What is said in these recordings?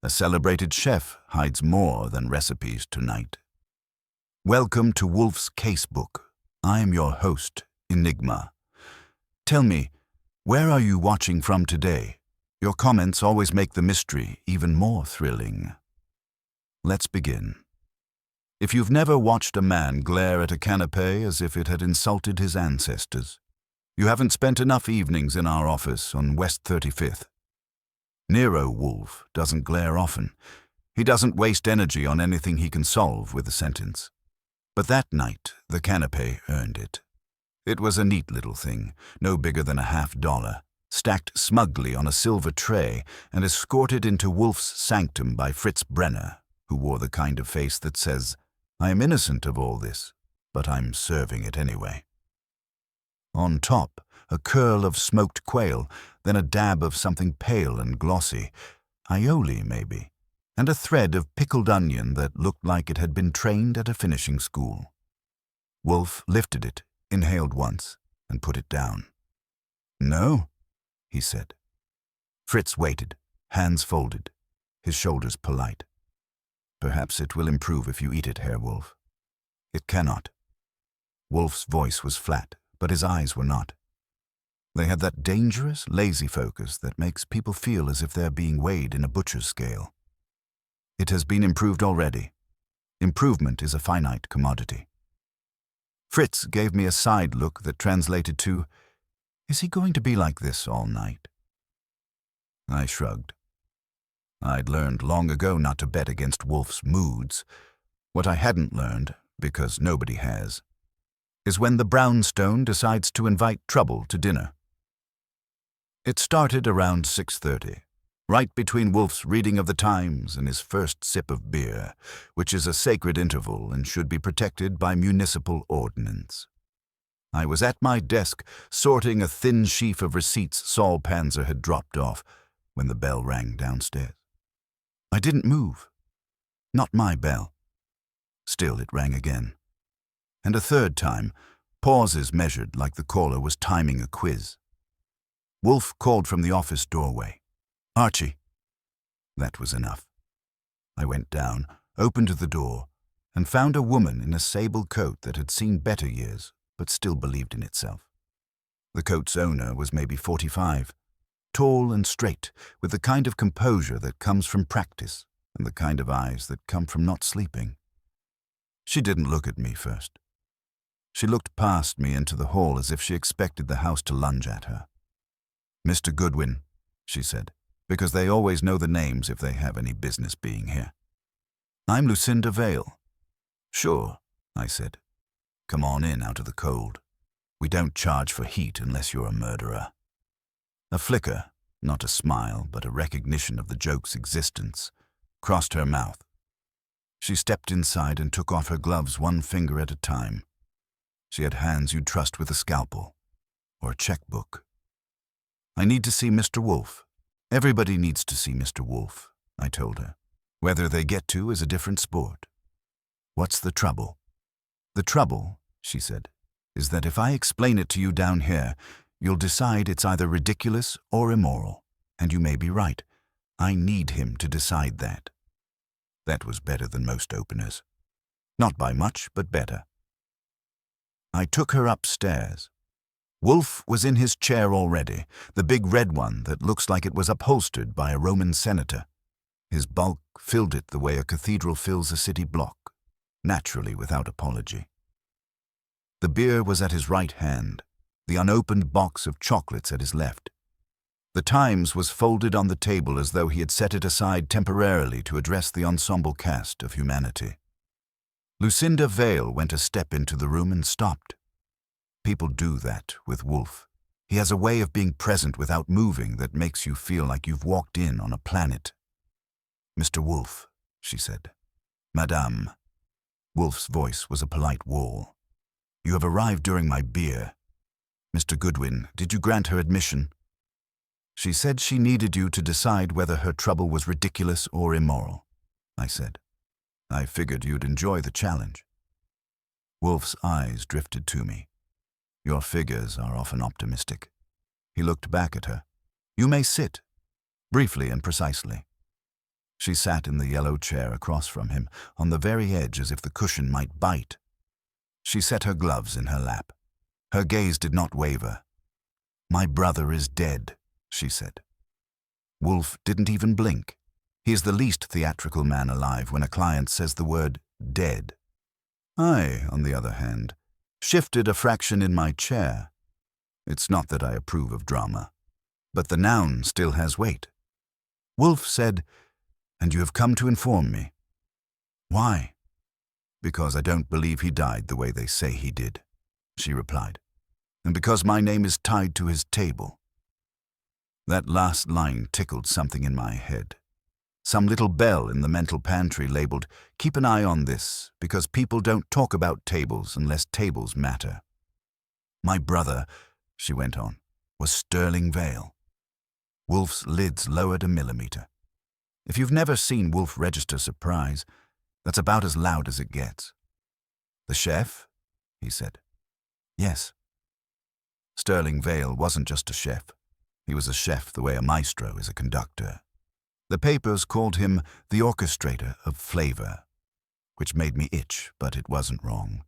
A celebrated chef hides more than recipes tonight. Welcome to Wolfe's Casebook. I am your host, Enigma. Tell me, where are you watching from today? Your comments always make the mystery even more thrilling. Let's begin. If you've never watched a man glare at a canapé as if it had insulted his ancestors, you haven't spent enough evenings in our office on West 35th. Nero Wolfe doesn't glare often. He doesn't waste energy on anything he can solve with a sentence. But that night, the canapé earned it. It was a neat little thing, no bigger than $50, stacked smugly on a silver tray and escorted into Wolfe's sanctum by Fritz Brenner, who wore the kind of face that says, "I am innocent of all this, but I'm serving it anyway." On top, a curl of smoked quail, then a dab of something pale and glossy, aioli maybe, and a thread of pickled onion that looked like it had been trained at a finishing school. Wolfe lifted it, inhaled once, and put it down. "No," he said. Fritz waited, hands folded, his shoulders polite. "Perhaps it will improve if you eat it, Herr Wolfe." "It cannot." Wolfe's voice was flat, but his eyes were not. They had that dangerous, lazy focus that makes people feel as if they're being weighed in a butcher's scale. "It has been improved already. Improvement is a finite commodity." Fritz gave me a side look that translated to, "Is he going to be like this all night?" I shrugged. I'd learned long ago not to bet against Wolfe's moods. What I hadn't learned, because nobody has, is when the brownstone decides to invite trouble to dinner. It started around 6:30, right between Wolfe's reading of the Times and his first sip of beer, which is a sacred interval and should be protected by municipal ordinance. I was at my desk, sorting a thin sheaf of receipts Saul Panzer had dropped off, when the bell rang downstairs. I didn't move. Not my bell. Still it rang again. And a third time, pauses measured like the caller was timing a quiz. Wolfe called from the office doorway. "Archie." That was enough. I went down, opened the door, and found a woman in a sable coat that had seen better years, but still believed in itself. The coat's owner was maybe 45, tall and straight, with the kind of composure that comes from practice and the kind of eyes that come from not sleeping. She didn't look at me first. She looked past me into the hall as if she expected the house to lunge at her. "Mr. Goodwin," she said, because they always know the names if they have any business being here. "I'm Lucinda Vale." "Sure," I said. "Come on in out of the cold. We don't charge for heat unless you're a murderer." A flicker, not a smile, but a recognition of the joke's existence, crossed her mouth. She stepped inside and took off her gloves one finger at a time. She had hands you'd trust with a scalpel or a checkbook. "I need to see Mr. Wolfe. Everybody needs to see Mr. Wolfe," I told her. "Whether they get to is a different sport." "What's the trouble?" "The trouble," she said, "is that if I explain it to you down here, you'll decide it's either ridiculous or immoral, and you may be right. I need him to decide that." That was better than most openers. Not by much, but better. I took her upstairs. Wolfe was in his chair already, the big red one that looks like it was upholstered by a Roman senator. His bulk filled it the way a cathedral fills a city block, naturally without apology. The beer was at his right hand, the unopened box of chocolates at his left. The Times was folded on the table as though he had set it aside temporarily to address the ensemble cast of humanity. Lucinda Vale went a step into the room and stopped. People do that with Wolfe. He has a way of being present without moving that makes you feel like you've walked in on a planet. "Mr. Wolfe," she said. "Madame." Wolfe's voice was a polite wall. "You have arrived during my beer. Mr. Goodwin, did you grant her admission?" "She said she needed you to decide whether her trouble was ridiculous or immoral," I said. "I figured you'd enjoy the challenge." Wolfe's eyes drifted to me. "Your figures are often optimistic." He looked back at her. "You may sit." Briefly and precisely. She sat in the yellow chair across from him, on the very edge as if the cushion might bite. She set her gloves in her lap. Her gaze did not waver. "My brother is dead," she said. Wolfe didn't even blink. He is the least theatrical man alive when a client says the word dead. I, on the other hand, shifted a fraction in my chair. It's not that I approve of drama, but the noun still has weight. Wolfe said, "And you have come to inform me." "Why?" "Because I don't believe he died the way they say he did," she replied. "And because my name is tied to his table." That last line tickled something in my head. Some little bell in the mental pantry labeled, "Keep an eye on this, because people don't talk about tables unless tables matter." "My brother," she went on, "was Sterling Vale." Wolfe's lids lowered a millimeter. If you've never seen Wolfe register surprise, that's about as loud as it gets. "The chef?" he said. "Yes." Sterling Vale wasn't just a chef. He was a chef the way a maestro is a conductor. The papers called him the orchestrator of flavor, which made me itch, but it wasn't wrong.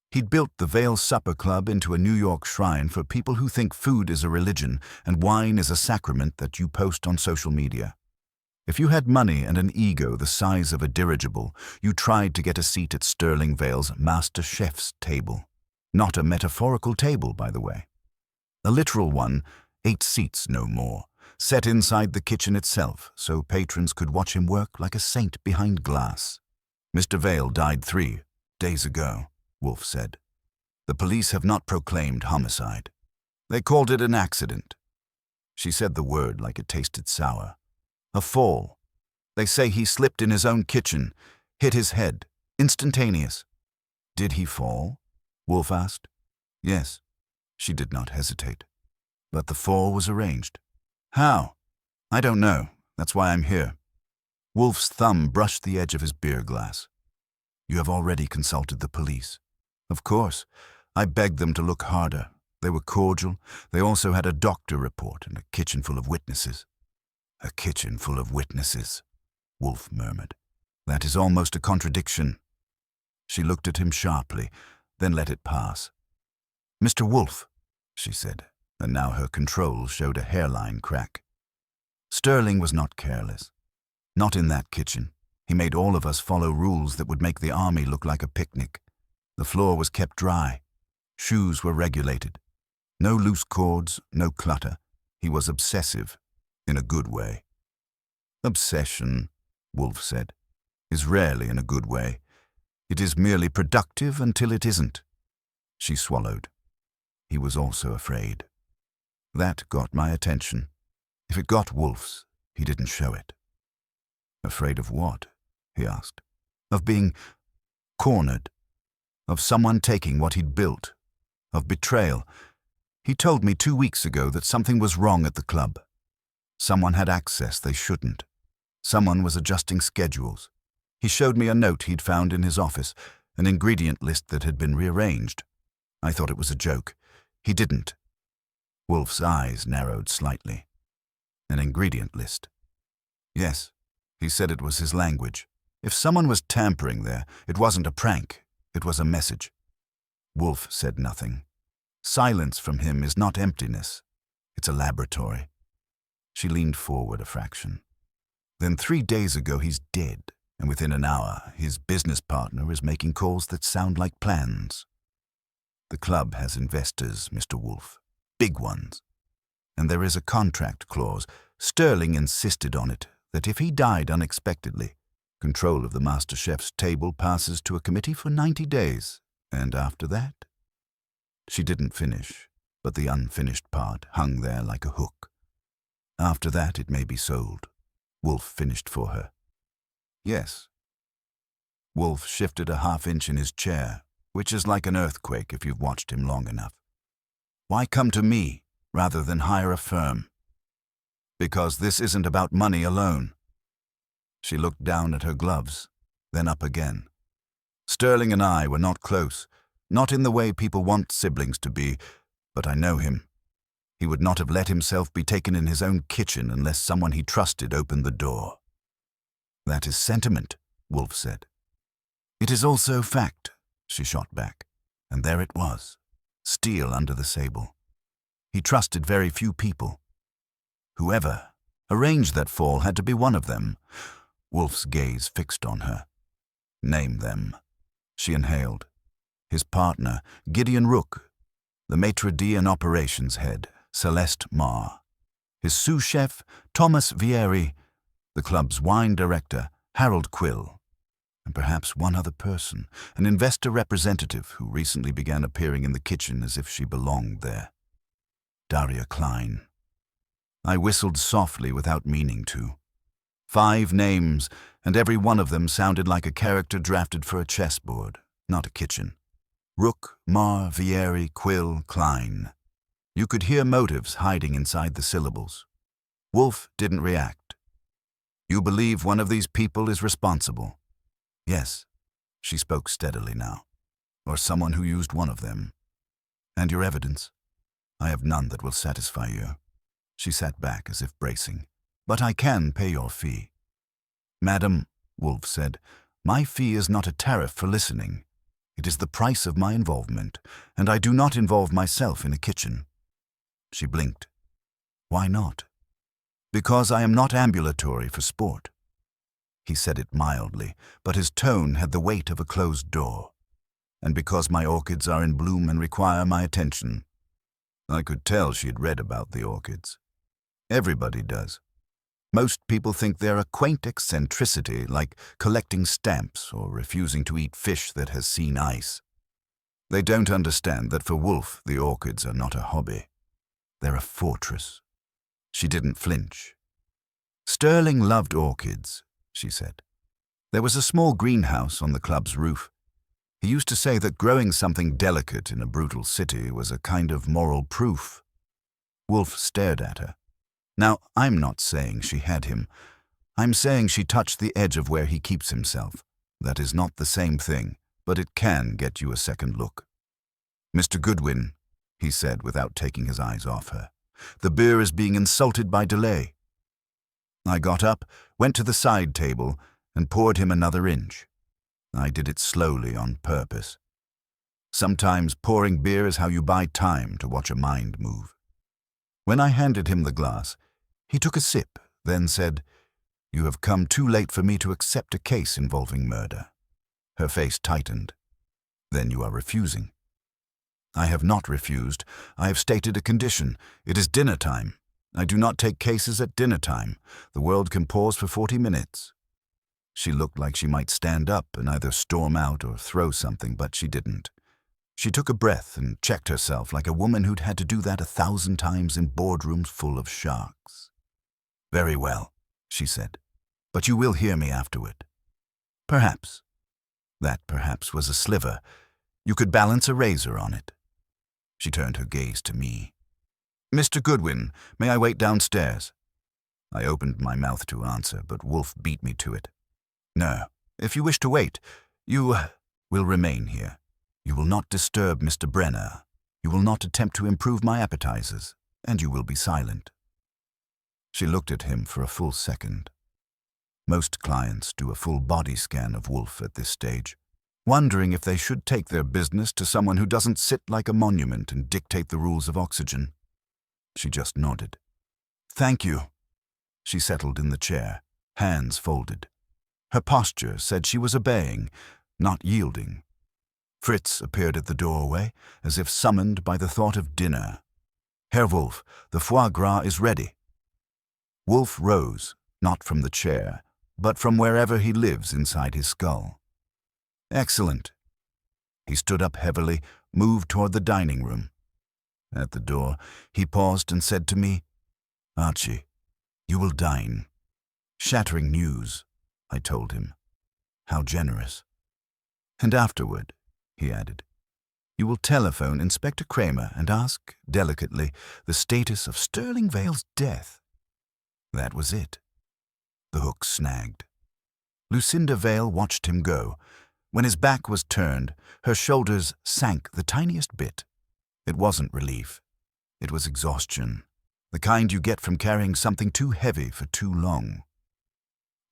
He'd built the Vale Supper Club into a New York shrine for people who think food is a religion and wine is a sacrament that you post on social media. If you had money and an ego the size of a dirigible, you tried to get a seat at Sterling Vale's master chef's table. Not a metaphorical table, by the way. A literal one, 8 seats no more, set inside the kitchen itself so patrons could watch him work like a saint behind glass. "Mr. Vale died 3 days ago," Wolfe said. "The police have not proclaimed homicide. They called it an accident." She said the word like it tasted sour. "A fall. They say he slipped in his own kitchen, hit his head, instantaneous." "Did he fall?" Wolfe asked. "Yes." She did not hesitate. "But the fall was arranged." "How?" "I don't know. That's why I'm here." Wolfe's thumb brushed the edge of his beer glass. "You have already consulted the police." "Of course. I begged them to look harder. They were cordial. They also had a doctor report and a kitchen full of witnesses." "A kitchen full of witnesses," Wolfe murmured. "That is almost a contradiction." She looked at him sharply, then let it pass. "Mr. Wolfe," she said, and now her control showed a hairline crack. "Sterling was not careless. Not in that kitchen. He made all of us follow rules that would make the army look like a picnic. The floor was kept dry. Shoes were regulated. No loose cords, no clutter. He was obsessive, in a good way." "Obsession," Wolfe said, "is rarely in a good way. It is merely productive until it isn't." She swallowed. He was also afraid. That got my attention. If it got Wolfe's, he didn't show it. "Afraid of what?" he asked. "Of being cornered. Of someone taking what he'd built. Of betrayal. He told me 2 weeks ago that something was wrong at the club. Someone had access they shouldn't. Someone was adjusting schedules. He showed me a note he'd found in his office, an ingredient list that had been rearranged. I thought it was a joke. He didn't." Wolfe's eyes narrowed slightly. "An ingredient list?" "Yes. He said it was his language. If someone was tampering there, it wasn't a prank. It was a message." Wolfe said nothing. Silence from him is not emptiness. It's a laboratory. She leaned forward a fraction. "Then 3 days ago he's dead, and within an hour his business partner is making calls that sound like plans. The club has investors, Mr. Wolfe. Big ones. And there is a contract clause. Sterling insisted on it, that if he died unexpectedly, control of the master chef's table passes to a committee for 90 days. And after that?" She didn't finish, but the unfinished part hung there like a hook. "After that it may be sold," Wolfe finished for her. "Yes." Wolfe shifted a half-inch in his chair, which is like an earthquake if you've watched him long enough. "Why come to me, rather than hire a firm?" "Because this isn't about money alone." She looked down at her gloves, then up again. "Sterling and I were not close, not in the way people want siblings to be, but I know him. He would not have let himself be taken in his own kitchen unless someone he trusted opened the door." That is sentiment, Wolfe said. It is also fact, she shot back. And there it was, steel under the sable. He trusted very few people. Whoever arranged that fall had to be one of them. Wolfe's gaze fixed on her. Name them. She inhaled. His partner, Gideon Rook. The maitre d' and operations head, Celeste Marr. His sous chef, Thomas Vieri. The club's wine director, Harold Quill. And perhaps one other person, an investor representative who recently began appearing in the kitchen as if she belonged there. Daria Klein. I whistled softly without meaning to. 5 names, and every one of them sounded like a character drafted for a chessboard, not a kitchen. Rook, Marr, Vieri, Quill, Klein. You could hear motives hiding inside the syllables. Wolfe didn't react. You believe one of these people is responsible? Yes, she spoke steadily now. Or someone who used one of them. And your evidence? I have none that will satisfy you. She sat back as if bracing. But I can pay your fee. Madam, Wolfe said, my fee is not a tariff for listening. It is the price of my involvement, and I do not involve myself in a kitchen. She blinked. Why not? Because I am not ambulatory for sport. He said it mildly, but his tone had the weight of a closed door. And because my orchids are in bloom and require my attention. I could tell she had read about the orchids. Everybody does. Most people think they're a quaint eccentricity, like collecting stamps or refusing to eat fish that has seen ice. They don't understand that for Wolfe the orchids are not a hobby. They're a fortress. She didn't flinch. Sterling loved orchids, she said. There was a small greenhouse on the club's roof. He used to say that growing something delicate in a brutal city was a kind of moral proof. Wolfe stared at her. Now, I'm not saying she had him. I'm saying she touched the edge of where he keeps himself. That is not the same thing, but it can get you a second look. Mr. Goodwin, he said without taking his eyes off her, the beer is being insulted by delay. I got up, went to the side table, and poured him another inch. I did it slowly on purpose. Sometimes pouring beer is how you buy time to watch a mind move. When I handed him the glass, he took a sip, then said, You have come too late for me to accept a case involving murder. Her face tightened. Then you are refusing. I have not refused. I have stated a condition. It is dinner time. I do not take cases at dinner time. The world can pause for 40 minutes. She looked like she might stand up and either storm out or throw something, but she didn't. She took a breath and checked herself like a woman who'd had to do that 1,000 times in boardrooms full of sharks. Very well, she said, but you will hear me afterward. Perhaps. That perhaps was a sliver. You could balance a razor on it. She turned her gaze to me. Mr. Goodwin, may I wait downstairs? I opened my mouth to answer, but Wolfe beat me to it. No, if you wish to wait, you will remain here. You will not disturb Mr. Brenner. You will not attempt to improve my appetizers, and you will be silent. She looked at him for a full second. Most clients do a full body scan of Wolfe at this stage, wondering if they should take their business to someone who doesn't sit like a monument and dictate the rules of oxygen. She just nodded. Thank you. She settled in the chair, hands folded. Her posture said she was obeying, not yielding. Fritz appeared at the doorway, as if summoned by the thought of dinner. Herr Wolfe, the foie gras is ready. Wolfe rose, not from the chair, but from wherever he lives inside his skull. Excellent. He stood up heavily, moved toward the dining room. At the door, he paused and said to me, Archie, you will dine. Shattering news, I told him. How generous. And afterward, he added, you will telephone Inspector Kramer and ask, delicately, the status of Sterling Vale's death. That was it. The hook snagged. Lucinda Vale watched him go. When his back was turned, her shoulders sank the tiniest bit. It wasn't relief. It was exhaustion, the kind you get from carrying something too heavy for too long.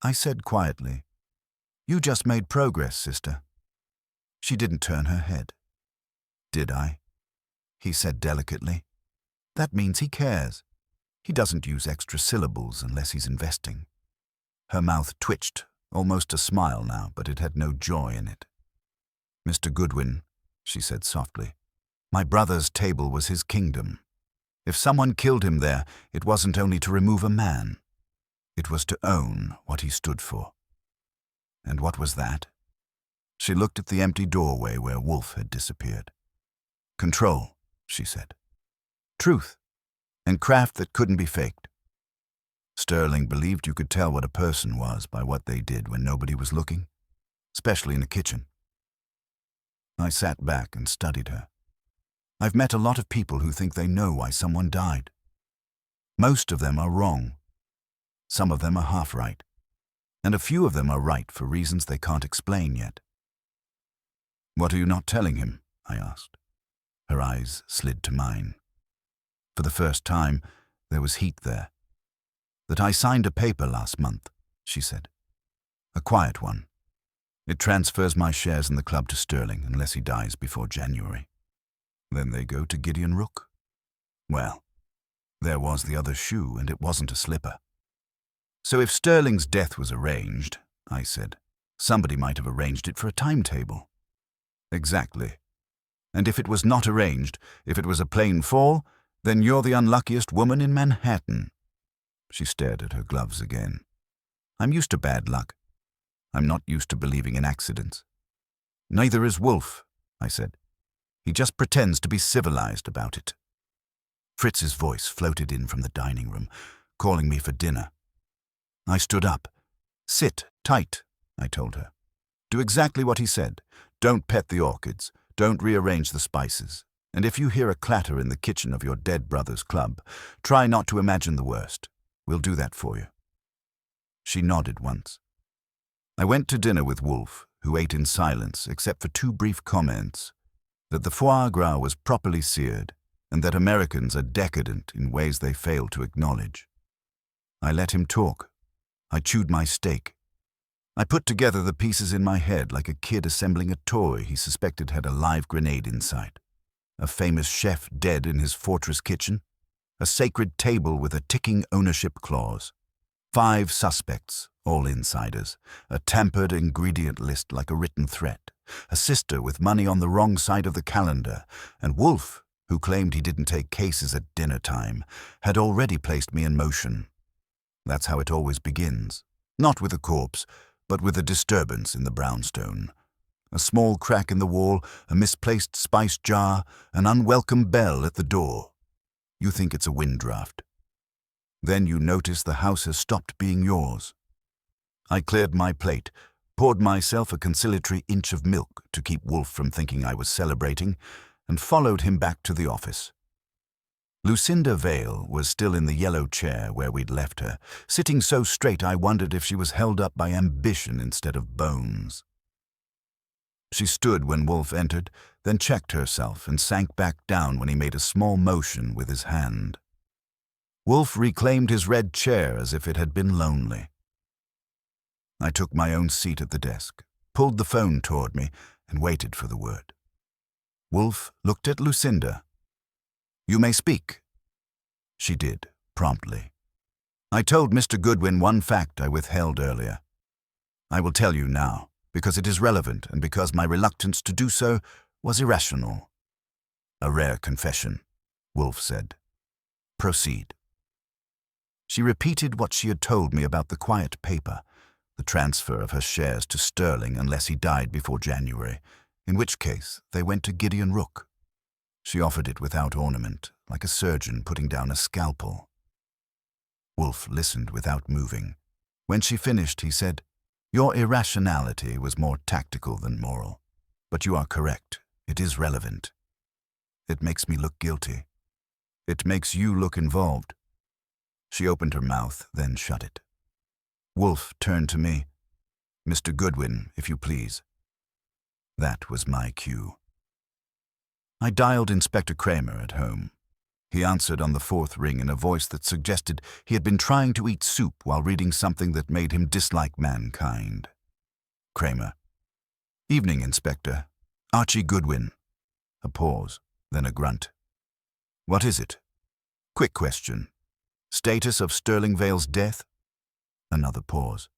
I said quietly. You just made progress, sister. She didn't turn her head. Did I? He said delicately. That means he cares. He doesn't use extra syllables unless he's investing. Her mouth twitched, almost a smile now, but it had no joy in it. Mr. Goodwin, she said softly, my brother's table was his kingdom. If someone killed him there, it wasn't only to remove a man. It was to own what he stood for. And what was that? She looked at the empty doorway where Wolfe had disappeared. Control, she said. Truth, and craft that couldn't be faked. Sterling believed you could tell what a person was by what they did when nobody was looking, especially in a kitchen. I sat back and studied her. I've met a lot of people who think they know why someone died. Most of them are wrong. Some of them are half right. And a few of them are right for reasons they can't explain yet. What are you not telling him? I asked. Her eyes slid to mine. For the first time, there was heat there. That I signed a paper last month, she said. A quiet one. It transfers my shares in the club to Sterling unless he dies before January. Then they go to Gideon Rook. Well, there was the other shoe, and it wasn't a slipper. So if Sterling's death was arranged, I said, somebody might have arranged it for a timetable. Exactly. And if it was not arranged, if it was a plain fall, then you're the unluckiest woman in Manhattan. She stared at her gloves again. I'm used to bad luck. I'm not used to believing in accidents. Neither is Wolfe, I said. He just pretends to be civilized about it. Fritz's voice floated in from the dining room, calling me for dinner. I stood up. Sit tight, I told her. Do exactly what he said. Don't pet the orchids. Don't rearrange the spices. And if you hear a clatter in the kitchen of your dead brother's club, try not to imagine the worst. We'll do that for you. She nodded once. I went to dinner with Wolfe, who ate in silence except for 2 brief comments, that the foie gras was properly seared and that Americans are decadent in ways they fail to acknowledge. I let him talk. I chewed my steak. I put together the pieces in my head like a kid assembling a toy he suspected had a live grenade inside. A famous chef dead in his fortress kitchen. A sacred table with a ticking ownership clause. 5 suspects, all insiders. A tampered ingredient list like a written threat. A sister with money on the wrong side of the calendar. And Wolfe, who claimed he didn't take cases at dinner time, had already placed me in motion. That's how it always begins. Not with a corpse, but with a disturbance in the brownstone. A small crack in the wall, a misplaced spice jar, an unwelcome bell at the door. You think it's a wind draft. Then you notice the house has stopped being yours. I cleared my plate, poured myself a conciliatory inch of milk to keep Wolfe from thinking I was celebrating, and followed him back to the office. Lucinda Vale was still in the yellow chair where we'd left her, sitting so straight I wondered if she was held up by ambition instead of bones. She stood when Wolfe entered, then checked herself and sank back down when he made a small motion with his hand. Wolfe reclaimed his red chair as if it had been lonely. I took my own seat at the desk, pulled the phone toward me, and waited for the word. Wolfe looked at Lucinda. You may speak. She did, promptly. I told Mr. Goodwin one fact I withheld earlier. I will tell you now, because it is relevant and because my reluctance to do so was irrational. A rare confession, Wolfe said. Proceed. She repeated what she had told me about the quiet paper, the transfer of her shares to Sterling unless he died before January, in which case they went to Gideon Rook. She offered it without ornament, like a surgeon putting down a scalpel. Wolfe listened without moving. When she finished, he said, Your irrationality was more tactical than moral. But you are correct. It is relevant. It makes me look guilty. It makes you look involved. She opened her mouth, then shut it. Wolfe turned to me. Mr. Goodwin, if you please. That was my cue. I dialed Inspector Kramer at home. He answered on the fourth ring in a voice that suggested he had been trying to eat soup while reading something that made him dislike mankind. Kramer. Evening, Inspector. Archie Goodwin. A pause, then a grunt. What is it? Quick question. Status of Sterling Vale's death? Another pause.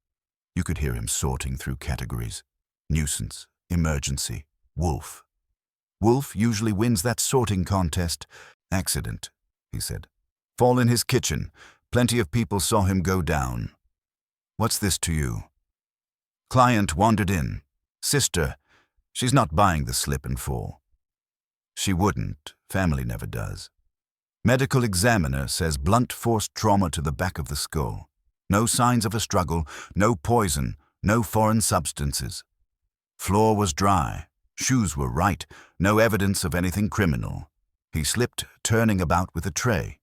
You could hear him sorting through categories. Nuisance, emergency, Wolfe. Wolfe usually wins that sorting contest. Accident, he said. Fall in his kitchen. Plenty of people saw him go down. What's this to you? Client wandered in. Sister. She's not buying the slip and fall. She wouldn't. Family never does. Medical examiner says blunt force trauma to the back of the skull. No signs of a struggle, no poison, no foreign substances. Floor was dry. Shoes were right. No evidence of anything criminal. He slipped, turning about with a tray.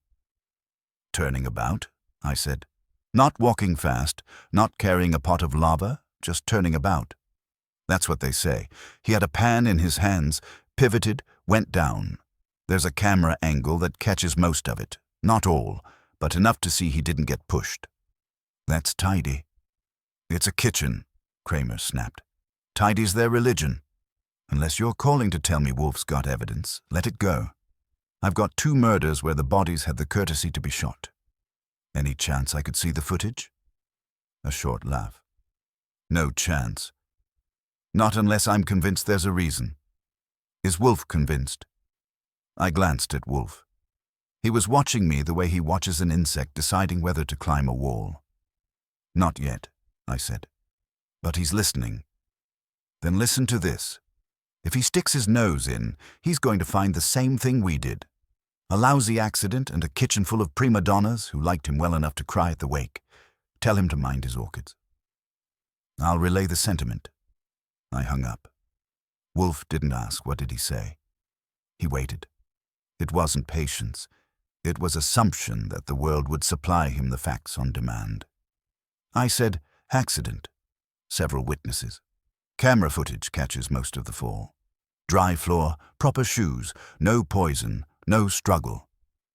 Turning about? I said. Not walking fast, not carrying a pot of lava, just turning about. That's what they say. He had a pan in his hands, pivoted, went down. There's a camera angle that catches most of it. Not all, but enough to see he didn't get pushed. That's tidy. It's a kitchen, Kramer snapped. Tidy's their religion. Unless you're calling to tell me Wolfe's got evidence, let it go. I've got 2 murders where the bodies had the courtesy to be shot. Any chance I could see the footage? A short laugh. No chance. Not unless I'm convinced there's a reason. Is Wolfe convinced? I glanced at Wolfe. He was watching me the way he watches an insect deciding whether to climb a wall. Not yet, I said. But he's listening. Then listen to this. If he sticks his nose in, he's going to find the same thing we did. A lousy accident and a kitchen full of prima donnas who liked him well enough to cry at the wake. Tell him to mind his orchids. I'll relay the sentiment. I hung up. Wolfe didn't ask. What did he say? He waited. It wasn't patience. It was assumption that the world would supply him the facts on demand. I said, accident. Several witnesses. Camera footage catches most of the fall. Dry floor, proper shoes, no poison, no struggle.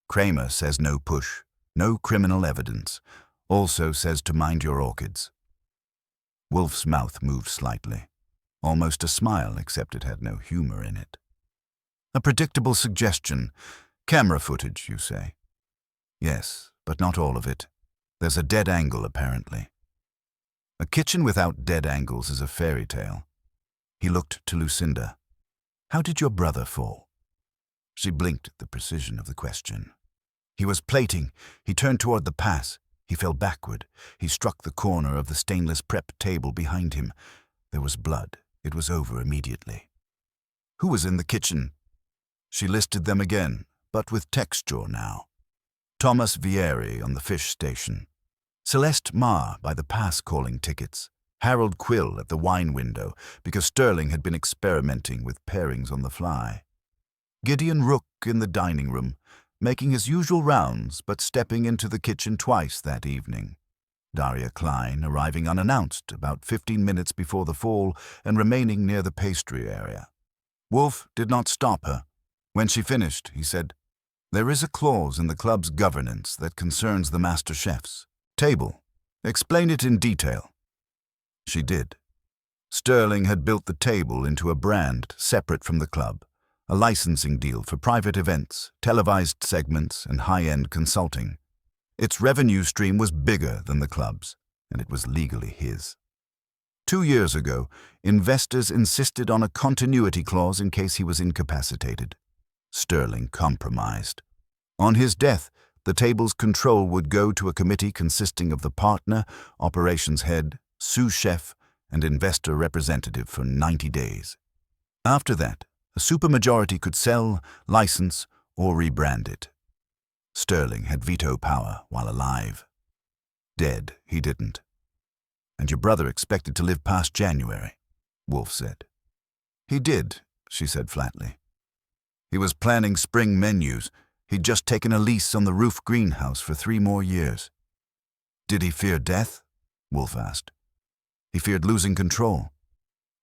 Kramer says no push, no criminal evidence. Also says to mind your orchids. Wolfe's mouth moved slightly. Almost a smile, except it had no humor in it. A predictable suggestion. Camera footage, you say? Yes, but not all of it. There's a dead angle, apparently. A kitchen without dead angles is a fairy tale. He looked to Lucinda. How did your brother fall? She blinked at the precision of the question. He was plating. He turned toward the pass. He fell backward. He struck the corner of the stainless prep table behind him. There was blood. It was over immediately. Who was in the kitchen? She listed them again, but with texture now. Thomas Vieri on the fish station. Celeste Marr by the pass-calling tickets. Harold Quill at the wine window, because Sterling had been experimenting with pairings on the fly. Gideon Rook in the dining room, making his usual rounds, but stepping into the kitchen twice that evening. Daria Klein arriving unannounced about 15 minutes before the fall and remaining near the pastry area. Wolfe did not stop her. When she finished, he said, "There is a clause in the club's governance that concerns the master chefs. Table. Explain it in detail." She did. Sterling had built the table into a brand separate from the club, a licensing deal for private events, televised segments, and high-end consulting. Its revenue stream was bigger than the club's, and it was legally his. 2 years ago, investors insisted on a continuity clause in case he was incapacitated. Sterling compromised. On his death, the table's control would go to a committee consisting of the partner, operations head, sous chef, and investor representative for 90 days. After that, a supermajority could sell, license, or rebrand it. Sterling had veto power while alive. Dead, he didn't. And your brother expected to live past January, Wolfe said. He did, she said flatly. He was planning spring menus. He'd just taken a lease on the roof greenhouse for 3 more years. Did he fear death? Wolfe asked. He feared losing control.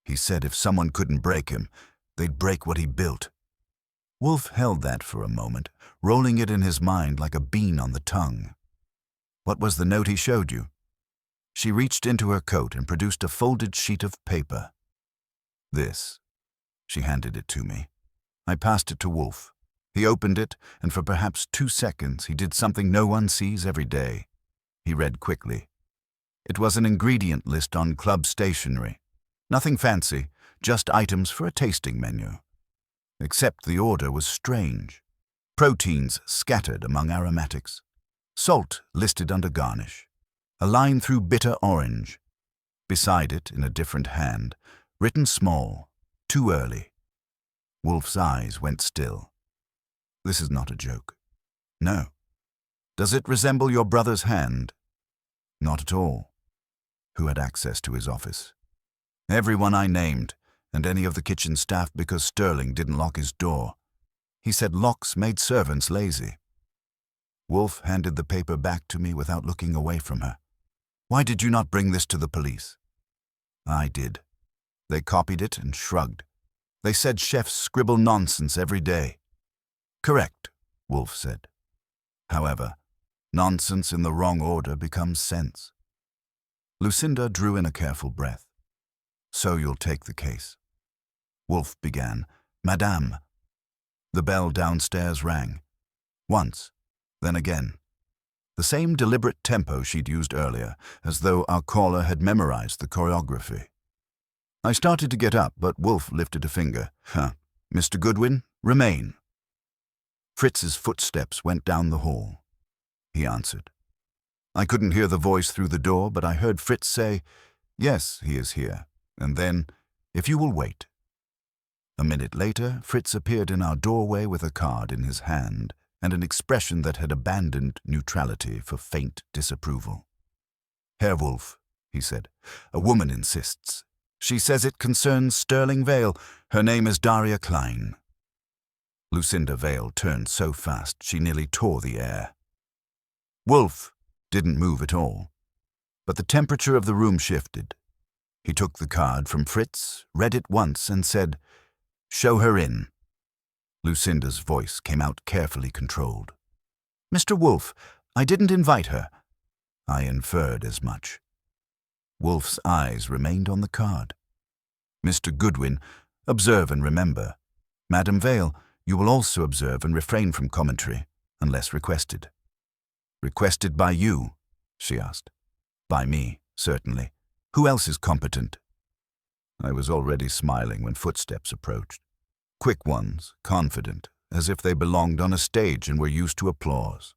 He said if someone couldn't break him, they'd break what he built. Wolfe held that for a moment, rolling it in his mind like a bean on the tongue. What was the note he showed you? She reached into her coat and produced a folded sheet of paper. This. She handed it to me. I passed it to Wolfe. He opened it, and for perhaps 2 seconds he did something no one sees every day. He read quickly. It was an ingredient list on club stationery. Nothing fancy, just items for a tasting menu. Except the order was strange. Proteins scattered among aromatics. Salt listed under garnish. A line through bitter orange. Beside it, in a different hand, written small, too early. Wolfe's eyes went still. This is not a joke. No. Does it resemble your brother's hand? Not at all. Who had access to his office? Everyone I named, and any of the kitchen staff because Sterling didn't lock his door. He said locks made servants lazy. Wolfe handed the paper back to me without looking away from her. Why did you not bring this to the police? I did. They copied it and shrugged. They said chefs scribble nonsense every day. Correct, Wolfe said. However, nonsense in the wrong order becomes sense. Lucinda drew in a careful breath. So you'll take the case. Wolfe began, Madame. The bell downstairs rang. Once, then again. The same deliberate tempo she'd used earlier, as though our caller had memorized the choreography. I started to get up, but Wolfe lifted a finger. Mr. Goodwin, remain. Fritz's footsteps went down the hall. He answered. I couldn't hear the voice through the door, but I heard Fritz say, Yes, he is here, and then, if you will wait. A minute later, Fritz appeared in our doorway with a card in his hand and an expression that had abandoned neutrality for faint disapproval. Herr Wolfe, he said, a woman insists. She says it concerns Sterling Vale. Her name is Daria Klein. Lucinda Vale turned so fast she nearly tore the air. Wolfe didn't move at all, but the temperature of the room shifted. He took the card from Fritz, read it once, and said, Show her in. Lucinda's voice came out carefully controlled. Mr. Wolfe, I didn't invite her. I inferred as much. Wolfe's eyes remained on the card. Mr. Goodwin, observe and remember. Madam Vale, you will also observe and refrain from commentary, unless requested. Requested by you? She asked. By me, certainly. Who else is competent? I was already smiling when footsteps approached. Quick ones, confident, as if they belonged on a stage and were used to applause.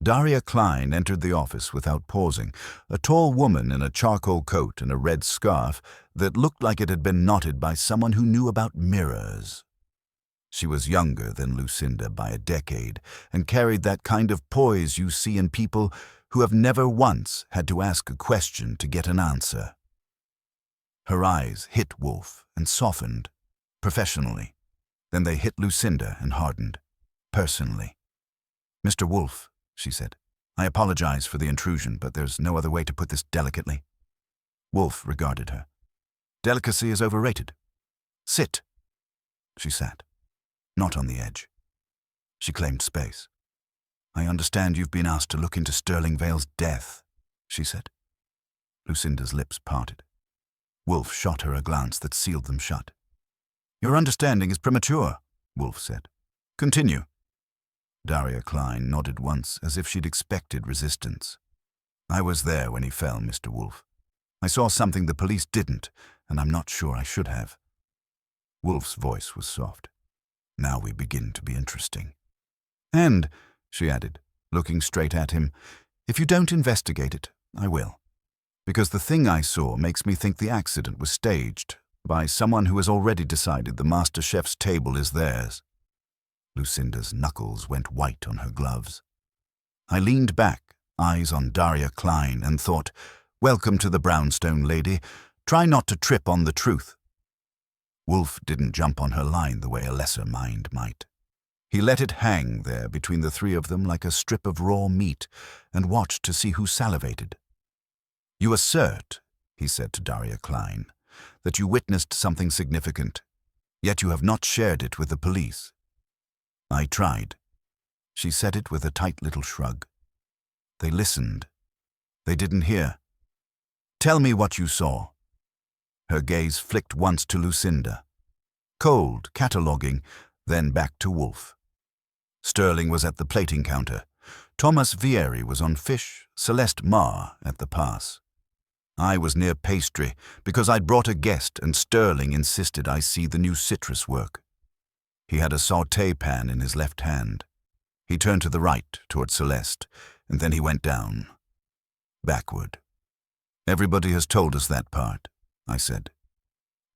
Daria Klein entered the office without pausing, a tall woman in a charcoal coat and a red scarf that looked like it had been knotted by someone who knew about mirrors. She was younger than Lucinda by a decade and carried that kind of poise you see in people who have never once had to ask a question to get an answer. Her eyes hit Wolfe and softened, professionally. Then they hit Lucinda and hardened, personally. Mr. Wolfe, she said, I apologize for the intrusion, but there's no other way to put this delicately. Wolfe regarded her. Delicacy is overrated. Sit. She sat, not on the edge. She claimed space. I understand you've been asked to look into Sterling Vale's death, she said. Lucinda's lips parted. Wolfe shot her a glance that sealed them shut. Your understanding is premature, Wolfe said. Continue. Daria Klein nodded once as if she'd expected resistance. I was there when he fell, Mr. Wolfe. I saw something the police didn't, and I'm not sure I should have. Wolfe's voice was soft. Now we begin to be interesting. And, she added, looking straight at him, if you don't investigate it, I will. Because the thing I saw makes me think the accident was staged by someone who has already decided the master chef's table is theirs. Lucinda's knuckles went white on her gloves. I leaned back, eyes on Daria Klein, and thought, welcome to the brownstone lady. Try not to trip on the truth. Wolfe didn't jump on her line the way a lesser mind might. He let it hang there between the three of them like a strip of raw meat and watched to see who salivated. You assert, he said to Daria Klein, that you witnessed something significant, yet you have not shared it with the police. I tried. She said it with a tight little shrug. They listened. They didn't hear. Tell me what you saw. Her gaze flicked once to Lucinda. Cold, cataloguing, then back to Wolfe. Sterling was at the plating counter. Thomas Vieri was on fish, Celeste Marr at the pass. I was near pastry because I'd brought a guest and Sterling insisted I see the new citrus work. He had a sauté pan in his left hand. He turned to the right toward Celeste, and then he went down. Backward. Everybody has told us that part, I said.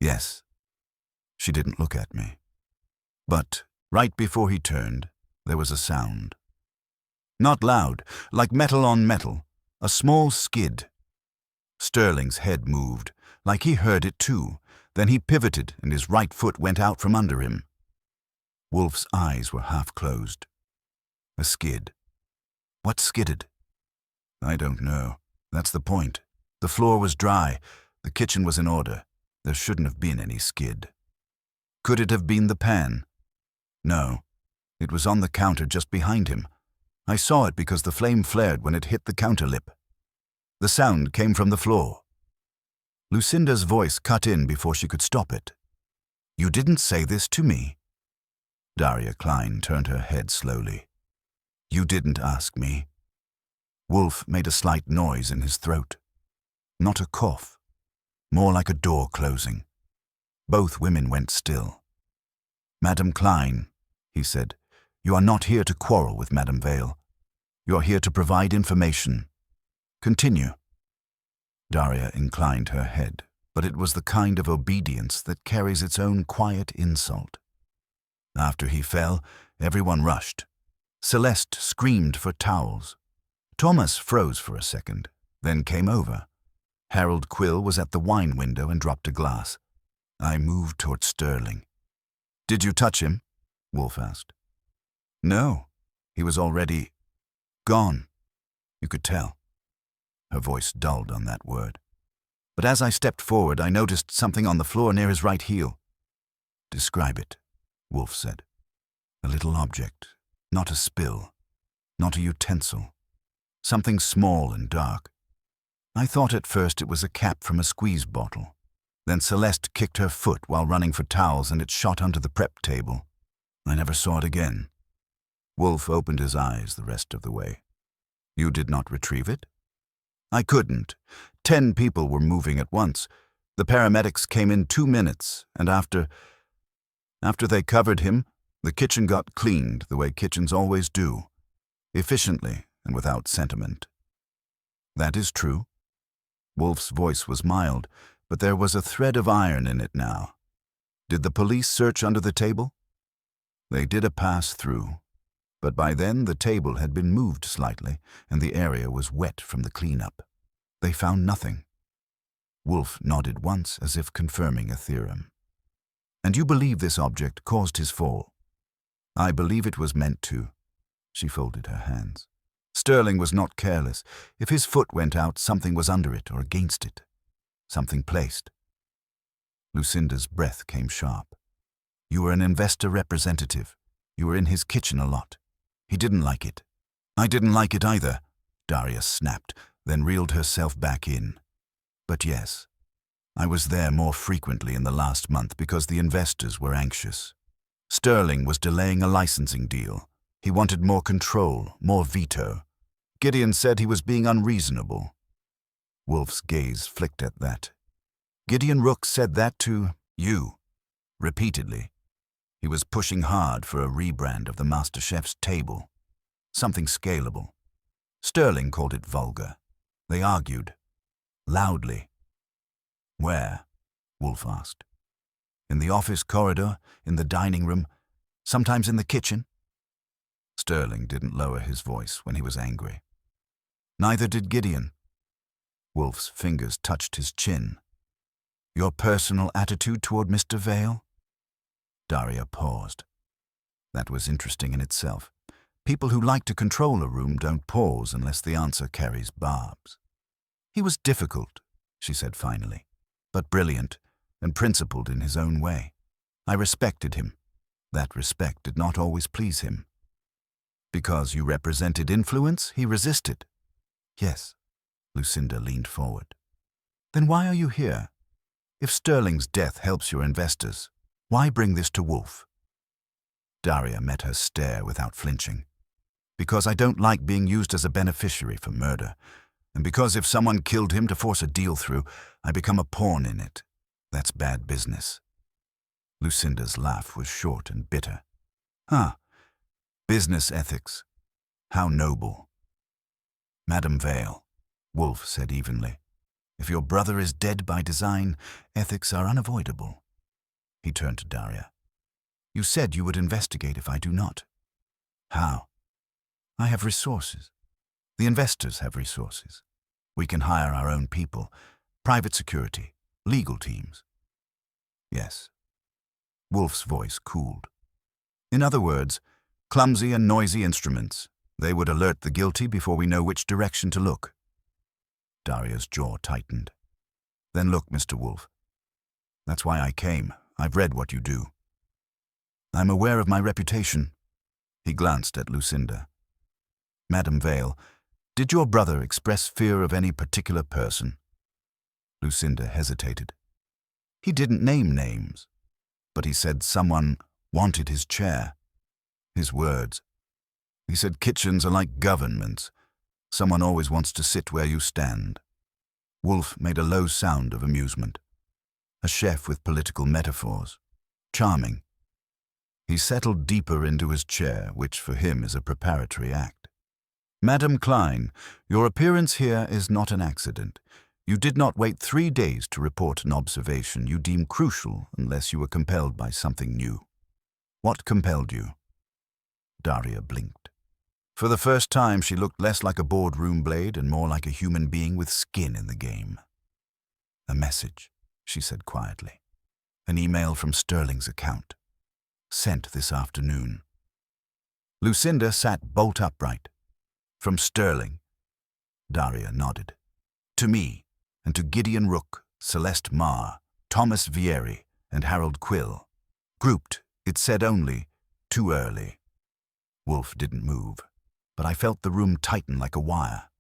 Yes. She didn't look at me. But right before he turned, there was a sound. Not loud, like metal on metal, a small skid. Sterling's head moved, like he heard it too. Then he pivoted and his right foot went out from under him. Wolfe's eyes were half closed. A skid. What skidded? I don't know. That's the point. The floor was dry. The kitchen was in order. There shouldn't have been any skid. Could it have been the pan? No. It was on the counter just behind him. I saw it because the flame flared when it hit the counter lip. The sound came from the floor. Lucinda's voice cut in before she could stop it. You didn't say this to me. Daria Klein turned her head slowly. You didn't ask me. Wolfe made a slight noise in his throat. Not a cough. More like a door closing. Both women went still. Madam Klein, he said, you are not here to quarrel with Madam Vale. You are here to provide information. Continue. Daria inclined her head, but it was the kind of obedience that carries its own quiet insult. After he fell, everyone rushed. Celeste screamed for towels. Thomas froze for a second, then came over. Harold Quill was at the wine window and dropped a glass. I moved toward Sterling. Did you touch him? Wolfe asked. No, he was already gone. You could tell. Her voice dulled on that word. But as I stepped forward, I noticed something on the floor near his right heel. Describe it, Wolfe said. A little object, not a spill, not a utensil. Something small and dark. I thought at first it was a cap from a squeeze bottle. Then Celeste kicked her foot while running for towels and it shot onto the prep table. I never saw it again. Wolfe opened his eyes the rest of the way. You did not retrieve it? I couldn't. 10 people were moving at once. The paramedics came in 2 minutes, and after they covered him, the kitchen got cleaned the way kitchens always do, efficiently and without sentiment. That is true. Wolfe's voice was mild, but there was a thread of iron in it now. Did the police search under the table? They did a pass-through, but by then the table had been moved slightly and the area was wet from the cleanup. They found nothing. Wolfe nodded once as if confirming a theorem. And you believe this object caused his fall? I believe it was meant to. She folded her hands. Sterling was not careless. If his foot went out, something was under it or against it. Something placed. Lucinda's breath came sharp. You were an investor representative. You were in his kitchen a lot. He didn't like it. I didn't like it either, Daria snapped, then reeled herself back in. But yes, I was there more frequently in the last month because the investors were anxious. Sterling was delaying a licensing deal. He wanted more control, more veto. Gideon said he was being unreasonable. Wolfe's gaze flicked at that. Gideon Rook said that to you, repeatedly. He was pushing hard for a rebrand of the Master Chef's table. Something scalable. Sterling called it vulgar. They argued. Loudly. Where? Wolfe asked. In the office corridor, in the dining room, sometimes in the kitchen. Sterling didn't lower his voice when he was angry. Neither did Gideon. Wolfe's fingers touched his chin. Your personal attitude toward Mr. Vale? Daria paused. That was interesting in itself. People who like to control a room don't pause unless the answer carries barbs. He was difficult, she said finally, but brilliant and principled in his own way. I respected him. That respect did not always please him. Because you represented influence, he resisted. Yes, Lucinda leaned forward. Then why are you here? If Sterling's death helps your investors, why bring this to Wolfe? Daria met her stare without flinching. Because I don't like being used as a beneficiary for murder, and because if someone killed him to force a deal through, I become a pawn in it. That's bad business. Lucinda's laugh was short and bitter. Business ethics. How noble. Madam Vale, Wolfe said evenly. If your brother is dead by design, ethics are unavoidable. He turned to Daria. You said you would investigate if I do not. How? I have resources. The investors have resources. We can hire our own people, private security, legal teams. Yes. Wolfe's voice cooled. In other words, clumsy and noisy instruments. They would alert the guilty before we know which direction to look. Daria's jaw tightened. Then look, Mr. Wolfe. That's why I came. I've read what you do. I'm aware of my reputation. He glanced at Lucinda. Madam Vale, did your brother express fear of any particular person? Lucinda hesitated. He didn't name names, but he said someone wanted his chair. His words. He said kitchens are like governments. Someone always wants to sit where you stand. Wolfe made a low sound of amusement. A chef with political metaphors. Charming. He settled deeper into his chair, which for him is a preparatory act. Madam Klein, your appearance here is not an accident. You did not wait 3 days to report an observation you deem crucial unless you were compelled by something new. What compelled you? Daria blinked. For the first time, she looked less like a boardroom blade and more like a human being with skin in the game. A message, she said quietly. An email from Sterling's account. Sent this afternoon. Lucinda sat bolt upright. From Sterling. Daria nodded. To me, and to Gideon Rook, Celeste Marr, Thomas Vieri, and Harold Quill. Grouped, it said only, too early. Wolfe didn't move, but I felt the room tighten like a wire.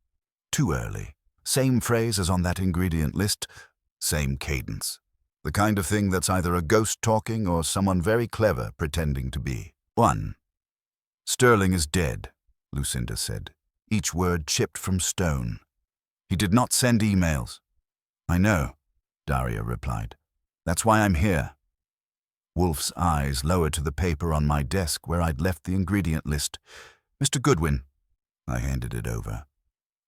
Too early. Same phrase as on that ingredient list, same cadence. The kind of thing that's either a ghost talking or someone very clever pretending to be. 1. Sterling is dead, Lucinda said, each word chipped from stone. He did not send emails. I know, Daria replied. That's why I'm here. Wolfe's eyes lowered to the paper on my desk where I'd left the ingredient list. Mr. Goodwin. I handed it over.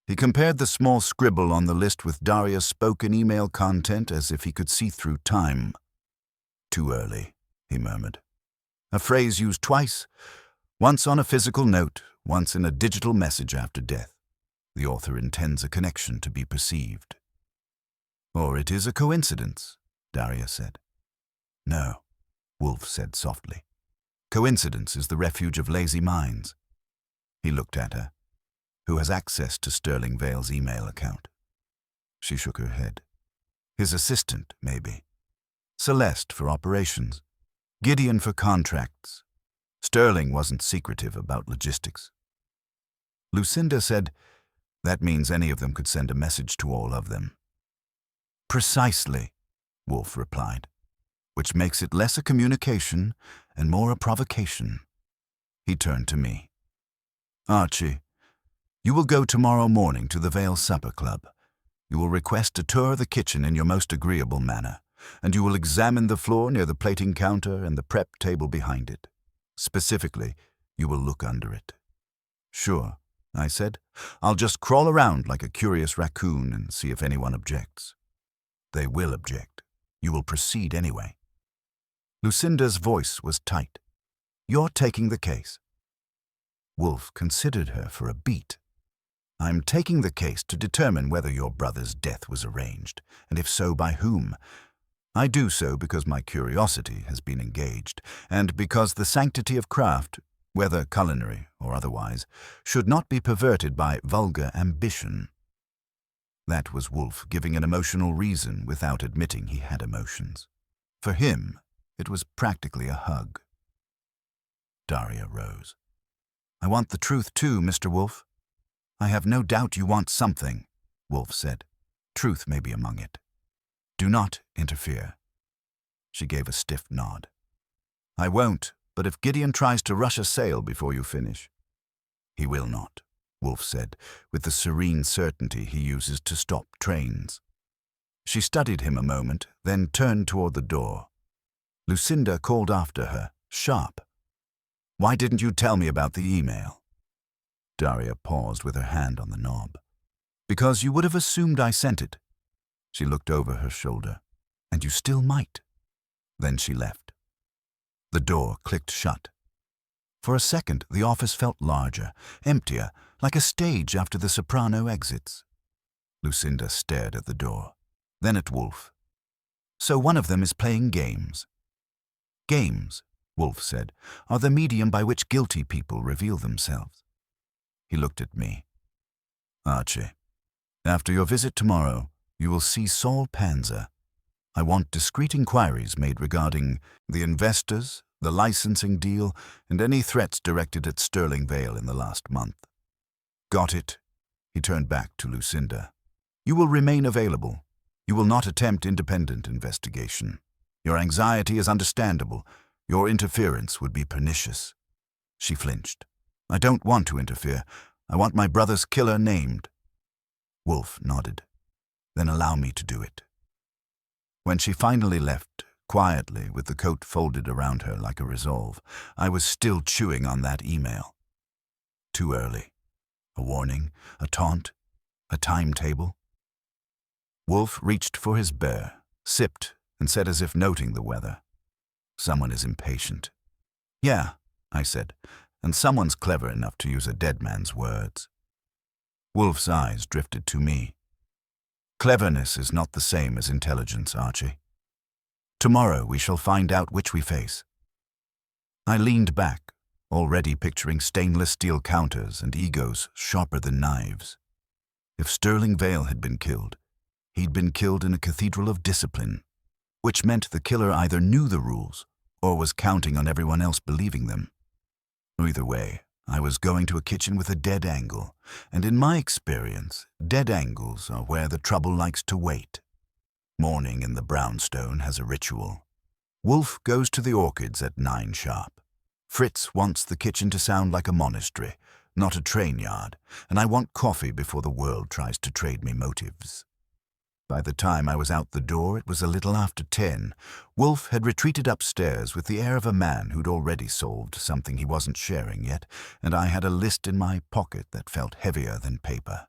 He compared the small scribble on the list with Daria's spoken email content as if he could see through time. Too early, he murmured. A phrase used twice, once on a physical note, once in a digital message after death. The author intends a connection to be perceived. Or it is a coincidence, Daria said. No, Wolfe said softly. Coincidence is the refuge of lazy minds. He looked at her. Who has access to Sterling Vale's email account? She shook her head. His assistant, maybe. Celeste for operations. Gideon for contracts. Sterling wasn't secretive about logistics. Lucinda said, that means any of them could send a message to all of them. Precisely, Wolfe replied, which makes it less a communication and more a provocation. He turned to me. Archie, you will go tomorrow morning to the Vale Supper Club. You will request to tour the kitchen in your most agreeable manner, and you will examine the floor near the plating counter and the prep table behind it. Specifically, you will look under it. Sure, I said. I'll just crawl around like a curious raccoon and see if anyone objects. They will object. You will proceed anyway. Lucinda's voice was tight. You're taking the case. Wolfe considered her for a beat. I'm taking the case to determine whether your brother's death was arranged, and if so, by whom. I do so because my curiosity has been engaged, and because the sanctity of craft, whether culinary or otherwise, should not be perverted by vulgar ambition. That was Wolfe giving an emotional reason without admitting he had emotions. For him, it was practically a hug. Daria rose. I want the truth too, Mr. Wolfe. I have no doubt you want something, Wolfe said. Truth may be among it. Do not interfere. She gave a stiff nod. I won't, but if Gideon tries to rush a sale before you finish. He will not, Wolfe said, with the serene certainty he uses to stop trains. She studied him a moment, then turned toward the door. Lucinda called after her, sharp. Why didn't you tell me about the email? Daria paused with her hand on the knob. Because you would have assumed I sent it. She looked over her shoulder. And you still might. Then she left. The door clicked shut. For a second, the office felt larger, emptier, like a stage after the soprano exits. Lucinda stared at the door, then at Wolfe. So one of them is playing games. Games, Wolfe said, are the medium by which guilty people reveal themselves. He looked at me. Archie, after your visit tomorrow, you will see Saul Panzer. I want discreet inquiries made regarding the investors, the licensing deal, and any threats directed at Sterling Vale in the last month. Got it? He turned back to Lucinda. You will remain available. You will not attempt independent investigation. Your anxiety is understandable. Your interference would be pernicious. She flinched. I don't want to interfere. I want my brother's killer named. Wolfe nodded. Then allow me to do it. When she finally left, quietly, with the coat folded around her like a resolve, I was still chewing on that email. Too early. A warning, a taunt, a timetable. Wolfe reached for his bear, sipped, and said as if noting the weather. Someone is impatient. Yeah, I said, and someone's clever enough to use a dead man's words. Wolfe's eyes drifted to me. Cleverness is not the same as intelligence, Archie. Tomorrow we shall find out which we face. I leaned back, already picturing stainless steel counters and egos sharper than knives. If Sterling Vale had been killed, he'd been killed in a cathedral of discipline, which meant the killer either knew the rules or was counting on everyone else believing them. Either way, I was going to a kitchen with a dead angle, and in my experience, dead angles are where the trouble likes to wait. Morning in the brownstone has a ritual. Wolfe goes to the orchids at 9 sharp. Fritz wants the kitchen to sound like a monastery, not a train yard, and I want coffee before the world tries to trade me motives. By the time I was out the door, it was a little after 10. Wolfe had retreated upstairs with the air of a man who'd already solved something he wasn't sharing yet, and I had a list in my pocket that felt heavier than paper.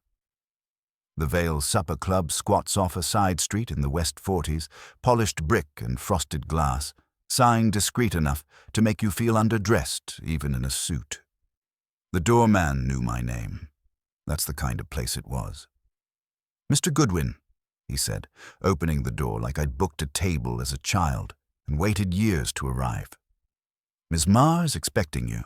The Vale Supper Club squats off a side street in the West 40s, polished brick and frosted glass, sign discreet enough to make you feel underdressed, even in a suit. The doorman knew my name. That's the kind of place it was. Mr. Goodwin, he said, opening the door like I'd booked a table as a child and waited years to arrive. Miss Marr is expecting you.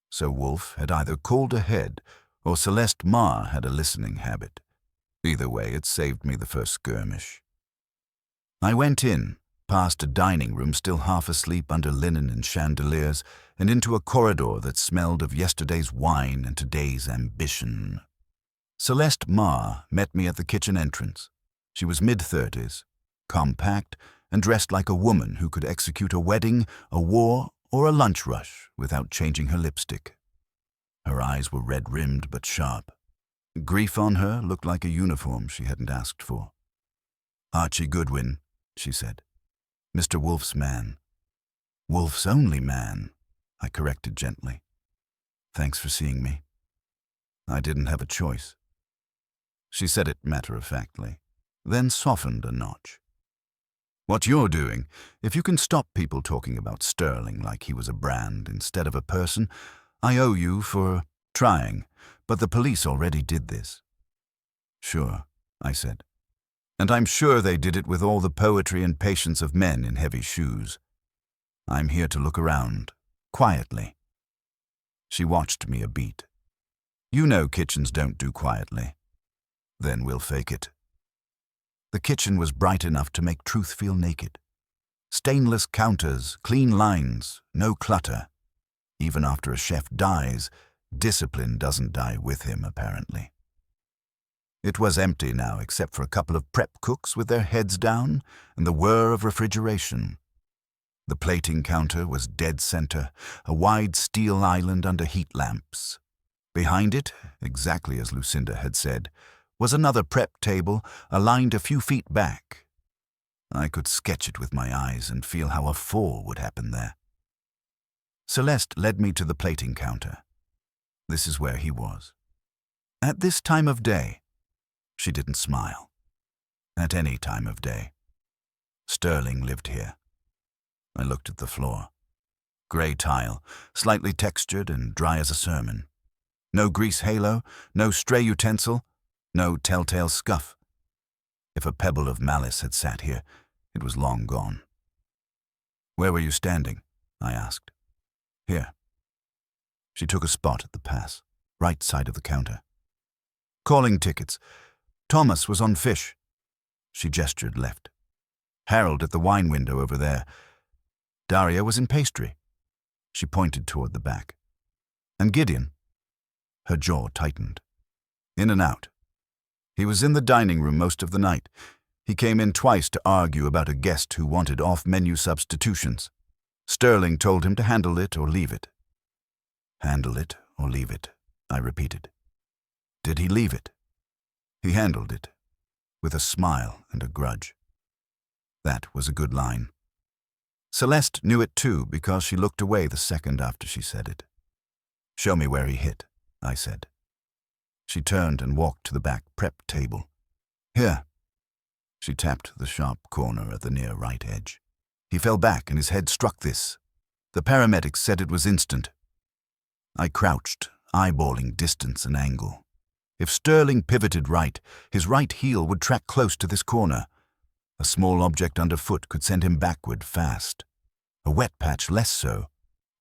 So Wolfe had either called ahead or Celeste Marr had a listening habit. Either way, it saved me the first skirmish. I went in, past a dining room still half asleep under linen and chandeliers, and into a corridor that smelled of yesterday's wine and today's ambition. Celeste Marr met me at the kitchen entrance. She was mid-30s, compact, and dressed like a woman who could execute a wedding, a war, or a lunch rush without changing her lipstick. Her eyes were red-rimmed but sharp. Grief on her looked like a uniform she hadn't asked for. Archie Goodwin, she said. Mr. Wolfe's man. Wolfe's only man, I corrected gently. Thanks for seeing me. I didn't have a choice. She said it matter-of-factly, then softened a notch. What you're doing, if you can stop people talking about Sterling like he was a brand instead of a person, I owe you for trying, but the police already did this. Sure, I said. And I'm sure they did it with all the poetry and patience of men in heavy shoes. I'm here to look around, quietly. She watched me a beat. You know kitchens don't do quietly. Then we'll fake it. The kitchen was bright enough to make truth feel naked. Stainless counters, clean lines, no clutter. Even after a chef dies, discipline doesn't die with him, apparently. It was empty now, except for a couple of prep cooks with their heads down and the whir of refrigeration. The plating counter was dead center, a wide steel island under heat lamps. Behind it, exactly as Lucinda had said, was another prep table aligned a few feet back. I could sketch it with my eyes and feel how a fall would happen there. Celeste led me to the plating counter. This is where he was. At this time of day, she didn't smile. At any time of day. Sterling lived here. I looked at the floor. Grey tile, slightly textured and dry as a sermon. No grease halo, no stray utensil, no telltale scuff. If a pebble of malice had sat here, it was long gone. "Where were you standing?" I asked. "Here." She took a spot at the pass, right side of the counter. "Calling tickets. Thomas was on fish." She gestured left. "Harold at the wine window over there. Daria was in pastry." She pointed toward the back. "And Gideon?" Her jaw tightened. "In and out. He was in the dining room most of the night. He came in twice to argue about a guest who wanted off-menu substitutions. Sterling told him to handle it or leave it." "Handle it or leave it," I repeated. "Did he leave it?" "He handled it, with a smile and a grudge." That was a good line. Celeste knew it too because she looked away the second after she said it. "Show me where he hit," I said. She turned and walked to the back prep table. "Here." She tapped the sharp corner at the near right edge. "He fell back and his head struck this. The paramedics said it was instant." I crouched, eyeballing distance and angle. If Sterling pivoted right, his right heel would track close to this corner. A small object underfoot could send him backward fast. A wet patch less so.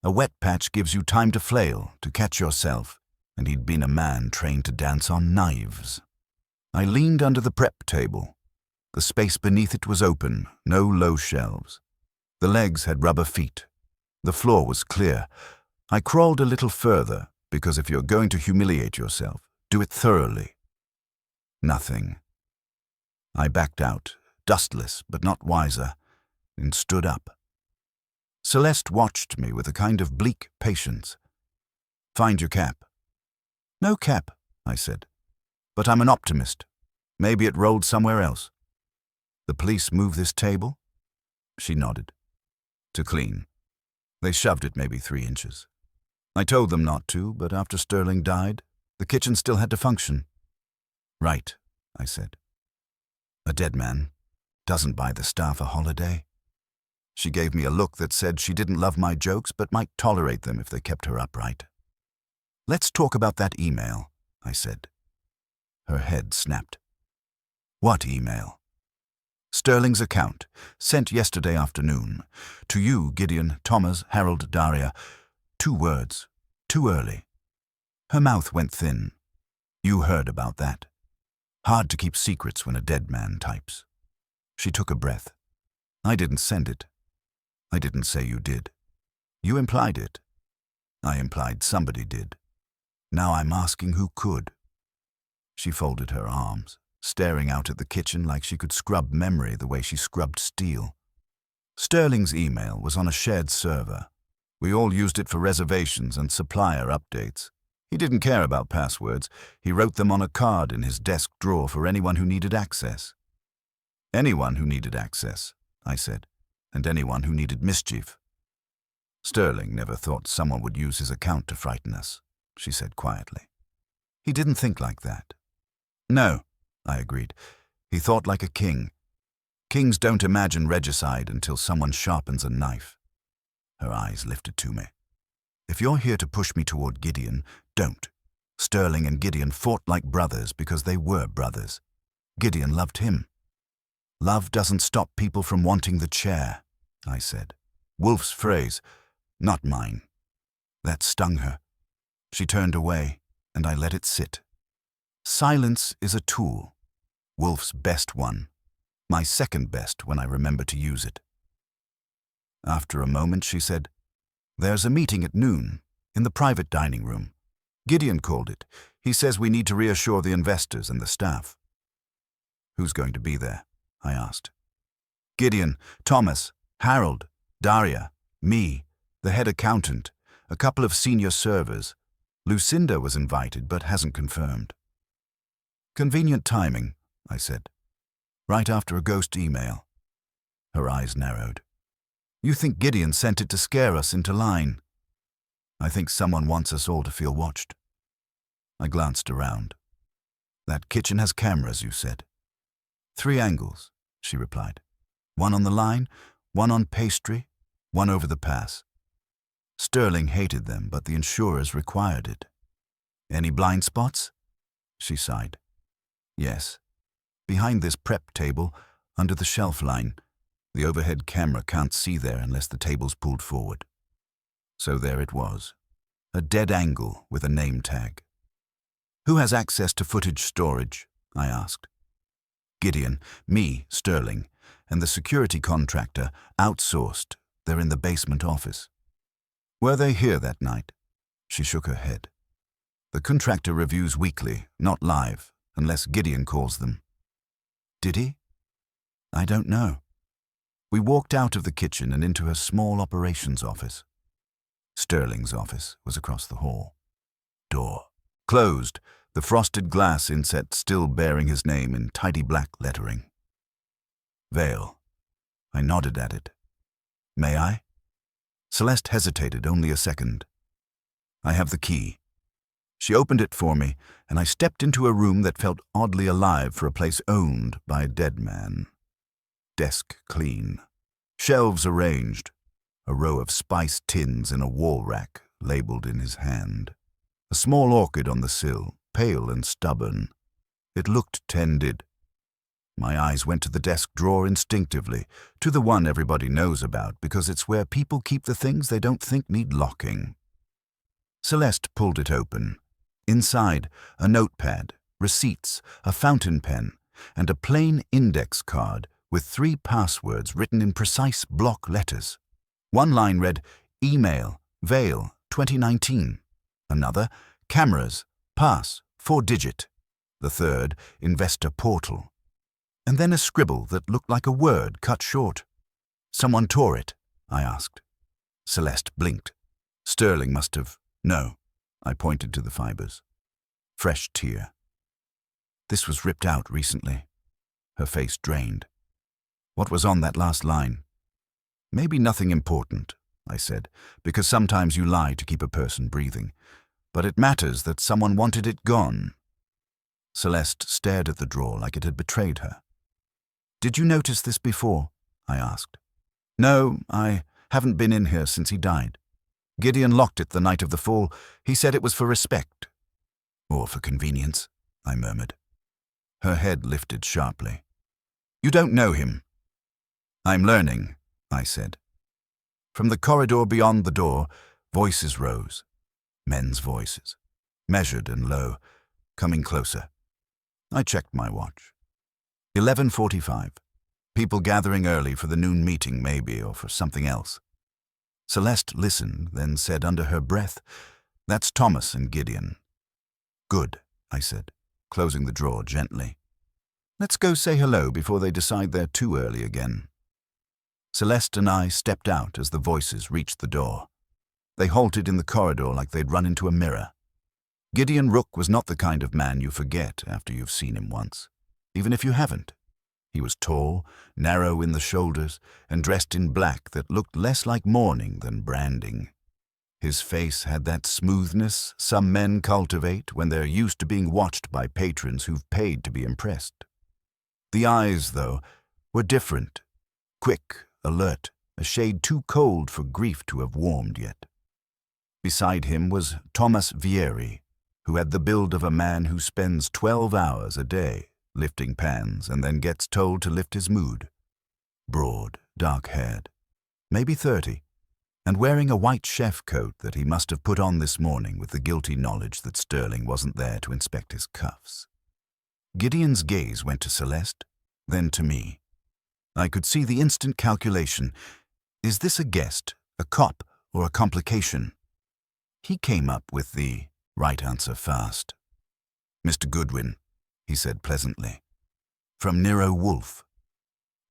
A wet patch gives you time to flail, to catch yourself, and he'd been a man trained to dance on knives. I leaned under the prep table. The space beneath it was open, no low shelves. The legs had rubber feet. The floor was clear. I crawled a little further, because if you're going to humiliate yourself, do it thoroughly. Nothing. I backed out, dustless but not wiser, and stood up. Celeste watched me with a kind of bleak patience. "Find your cap." "No cap," I said. "But I'm an optimist. Maybe it rolled somewhere else." "The police move this table?" She nodded. "To clean. They shoved it maybe 3 inches. I told them not to, but after Sterling died, the kitchen still had to function." "Right," I said. "A dead man doesn't buy the staff a holiday." She gave me a look that said she didn't love my jokes but might tolerate them if they kept her upright. "Let's talk about that email," I said. Her head snapped. "What email?" "Sterling's account, sent yesterday afternoon. To you, Gideon, Thomas, Harold, Daria. 2 words. Too early." Her mouth went thin. "You heard about that. Hard to keep secrets when a dead man types." She took a breath. "I didn't send it. I didn't say you did. You implied it. I implied somebody did. Now I'm asking who could." She folded her arms, staring out at the kitchen like she could scrub memory the way she scrubbed steel. Sterling's email was on a shared server. We all used it for reservations and supplier updates. He didn't care about passwords. He wrote them on a card in his desk drawer for anyone who needed access. "Anyone who needed access," I said, "and anyone who needed mischief." "Sterling never thought someone would use his account to frighten us," she said quietly. "He didn't think like that." "No," I agreed. "He thought like a king. Kings don't imagine regicide until someone sharpens a knife." Her eyes lifted to me. "If you're here to push me toward Gideon, don't. Sterling and Gideon fought like brothers because they were brothers. Gideon loved him." "Love doesn't stop people from wanting the chair," I said. Wolfe's phrase, not mine. That stung her. She turned away, and I let it sit. Silence is a tool. Wolfe's best one. My second best when I remember to use it. After a moment, she said, "There's a meeting at noon. In the private dining room. Gideon called it. He says we need to reassure the investors and the staff. Who's going to be there? I asked. Gideon, Thomas, Harold, Daria, me, the head accountant, a couple of senior servers. Lucinda was invited but hasn't confirmed. Convenient timing, I said. Right after a ghost email. Her eyes narrowed. You think Gideon sent it to scare us into line? I think someone wants us all to feel watched. I glanced around. That kitchen has cameras, you said. 3 angles, she replied. 1 on the line, 1 on pastry, 1 over the pass. Sterling hated them, but the insurers required it. Any blind spots? She sighed. Yes. Behind this prep table, under the shelf line, the overhead camera can't see there unless the table's pulled forward. So there it was. A dead angle with a name tag. Who has access to footage storage? I asked. Gideon, me, Sterling, and the security contractor outsourced. They're in the basement office. Were they here that night? She shook her head. The contractor reviews weekly, not live, unless Gideon calls them. Did he? I don't know. We walked out of the kitchen and into her small operations office. Sterling's office was across the hall. Door closed, the frosted glass inset still bearing his name in tidy black lettering. Veil. I nodded at it. May I? Celeste hesitated only a second. I have the key. She opened it for me, and I stepped into a room that felt oddly alive for a place owned by a dead man. Desk clean. Shelves arranged. A row of spice tins in a wall rack, labeled in his hand. A small orchid on the sill, pale and stubborn. It looked tended. My eyes went to the desk drawer instinctively, to the one everybody knows about because it's where people keep the things they don't think need locking. Celeste pulled it open. Inside, a notepad, receipts, a fountain pen, and a plain index card with 3 passwords written in precise block letters. One line read, Email, Veil, 2019. Another, Cameras, Pass, 4-digit. The third, Investor Portal. And then a scribble that looked like a word cut short. Someone tore it, I asked. Celeste blinked. Sterling must have. No, I pointed to the fibers. Fresh tear. This was ripped out recently. Her face drained. What was on that last line? Maybe nothing important, I said, because sometimes you lie to keep a person breathing. But it matters that someone wanted it gone. Celeste stared at the drawer like it had betrayed her. Did you notice this before? I asked. No, I haven't been in here since he died. Gideon locked it the night of the fall. He said it was for respect. Or for convenience, I murmured. Her head lifted sharply. You don't know him. I'm learning, I said. From the corridor beyond the door, voices rose. Men's voices, measured and low, coming closer. I checked my watch. 11:45. People gathering early for the noon meeting maybe, or for something else. Celeste listened, then said under her breath, That's Thomas and Gideon. Good, I said, closing the drawer gently. Let's go say hello before they decide they're too early again. Celeste and I stepped out as the voices reached the door. They halted in the corridor like they'd run into a mirror. Gideon Rook was not the kind of man you forget after you've seen him once, even if you haven't. He was tall, narrow in the shoulders, and dressed in black that looked less like mourning than branding. His face had that smoothness some men cultivate when they're used to being watched by patrons who've paid to be impressed. The eyes, though, were different, quick, alert, a shade too cold for grief to have warmed yet. Beside him was Thomas Vieri, who had the build of a man who spends 12 hours a day lifting pans and then gets told to lift his mood. Broad, dark-haired, maybe 30, and wearing a white chef coat that he must have put on this morning with the guilty knowledge that Sterling wasn't there to inspect his cuffs. Gideon's gaze went to Celeste, then to me. I could see the instant calculation. Is this a guest, a cop, or a complication? He came up with the right answer fast. "Mr. Goodwin," he said pleasantly. "From Nero Wolfe."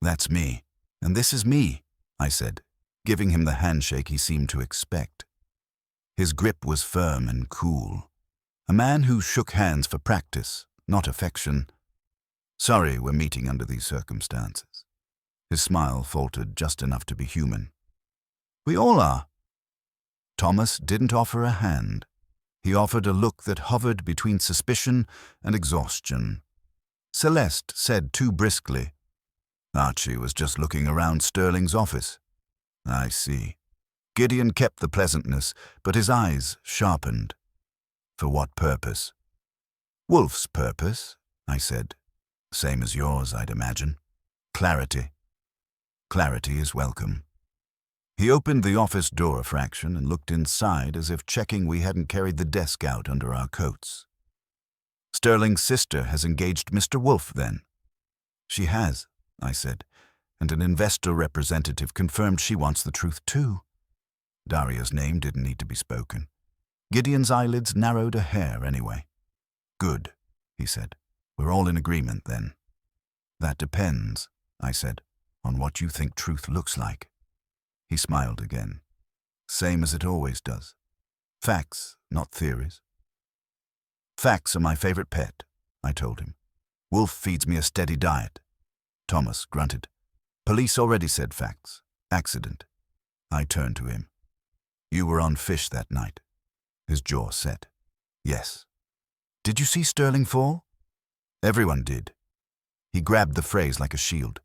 "That's me. And this is me," I said, giving him the handshake he seemed to expect. His grip was firm and cool. A man who shook hands for practice, not affection. "Sorry we're meeting under these circumstances." His smile faltered just enough to be human. "We all are." Thomas didn't offer a hand. He offered a look that hovered between suspicion and exhaustion. Celeste said too briskly, "Archie was just looking around Sterling's office." "I see." Gideon kept the pleasantness, but his eyes sharpened. "For what purpose?" "Wolfe's purpose," I said. "Same as yours, I'd imagine. Clarity. Clarity is welcome." He opened the office door a fraction and looked inside as if checking we hadn't carried the desk out under our coats. "Sterling's sister has engaged Mr. Wolfe, then?" "She has," I said, "and an investor representative confirmed she wants the truth too." Daria's name didn't need to be spoken. Gideon's eyelids narrowed a hair anyway. "Good," he said. "We're all in agreement then." "That depends," I said, "on what you think truth looks like." He smiled again. "Same as it always does. Facts, not theories." "Facts are my favorite pet," I told him. "Wolfe feeds me a steady diet." Thomas grunted. "Police already said facts. Accident." I turned to him. "You were on fish that night." His jaw set. "Yes." "Did you see Sterling fall?" "Everyone did." He grabbed the phrase like a shield.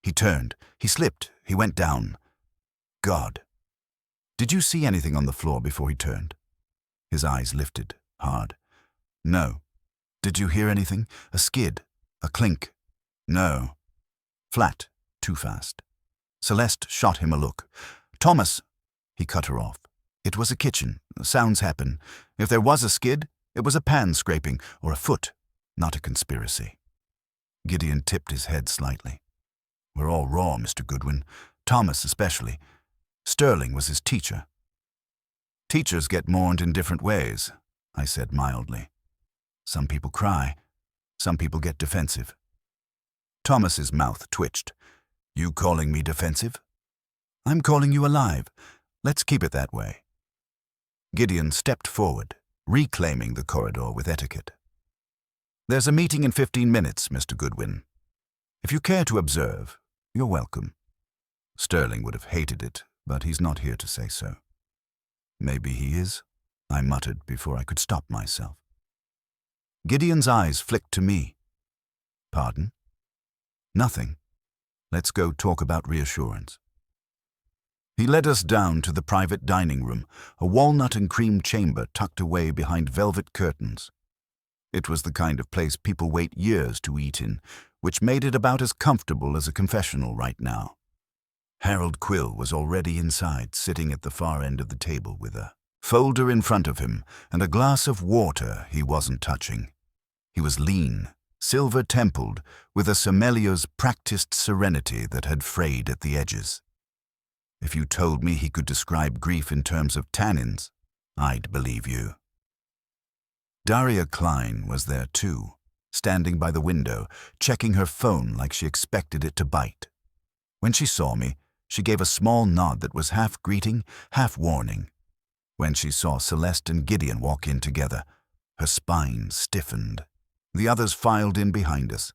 "He turned. He slipped. He went down. God." "Did you see anything on the floor before he turned?" His eyes lifted, hard. "No." "Did you hear anything? A skid? A clink?" "No." "Flat. Too fast." Celeste shot him a look. "Thomas!" He cut her off. "It was a kitchen. Sounds happen. If there was a skid, it was a pan scraping or a foot, not a conspiracy." Gideon tipped his head slightly. "We're all raw, Mr. Goodwin. Thomas especially. Sterling was his teacher." "Teachers get mourned in different ways," I said mildly. "Some people cry. Some people get defensive." Thomas's mouth twitched. "You calling me defensive?" "I'm calling you alive. Let's keep it that way." Gideon stepped forward, reclaiming the corridor with etiquette. "There's a meeting in 15 minutes, Mr. Goodwin. If you care to observe, you're welcome." Sterling would have hated it, but he's not here to say so. "Maybe he is," I muttered before I could stop myself. Gideon's eyes flicked to me. "Pardon?" "Nothing. Let's go talk about reassurance." He led us down to the private dining room, a walnut and cream chamber tucked away behind velvet curtains. It was the kind of place people wait years to eat in, which made it about as comfortable as a confessional right now. Harold Quill was already inside, sitting at the far end of the table with a folder in front of him and a glass of water he wasn't touching. He was lean, silver-templed, with a sommelier's practiced serenity that had frayed at the edges. If you told me he could describe grief in terms of tannins, I'd believe you. Daria Klein was there too, standing by the window, checking her phone like she expected it to bite. When she saw me, she gave a small nod that was half greeting, half warning. When she saw Celeste and Gideon walk in together, her spine stiffened. The others filed in behind us.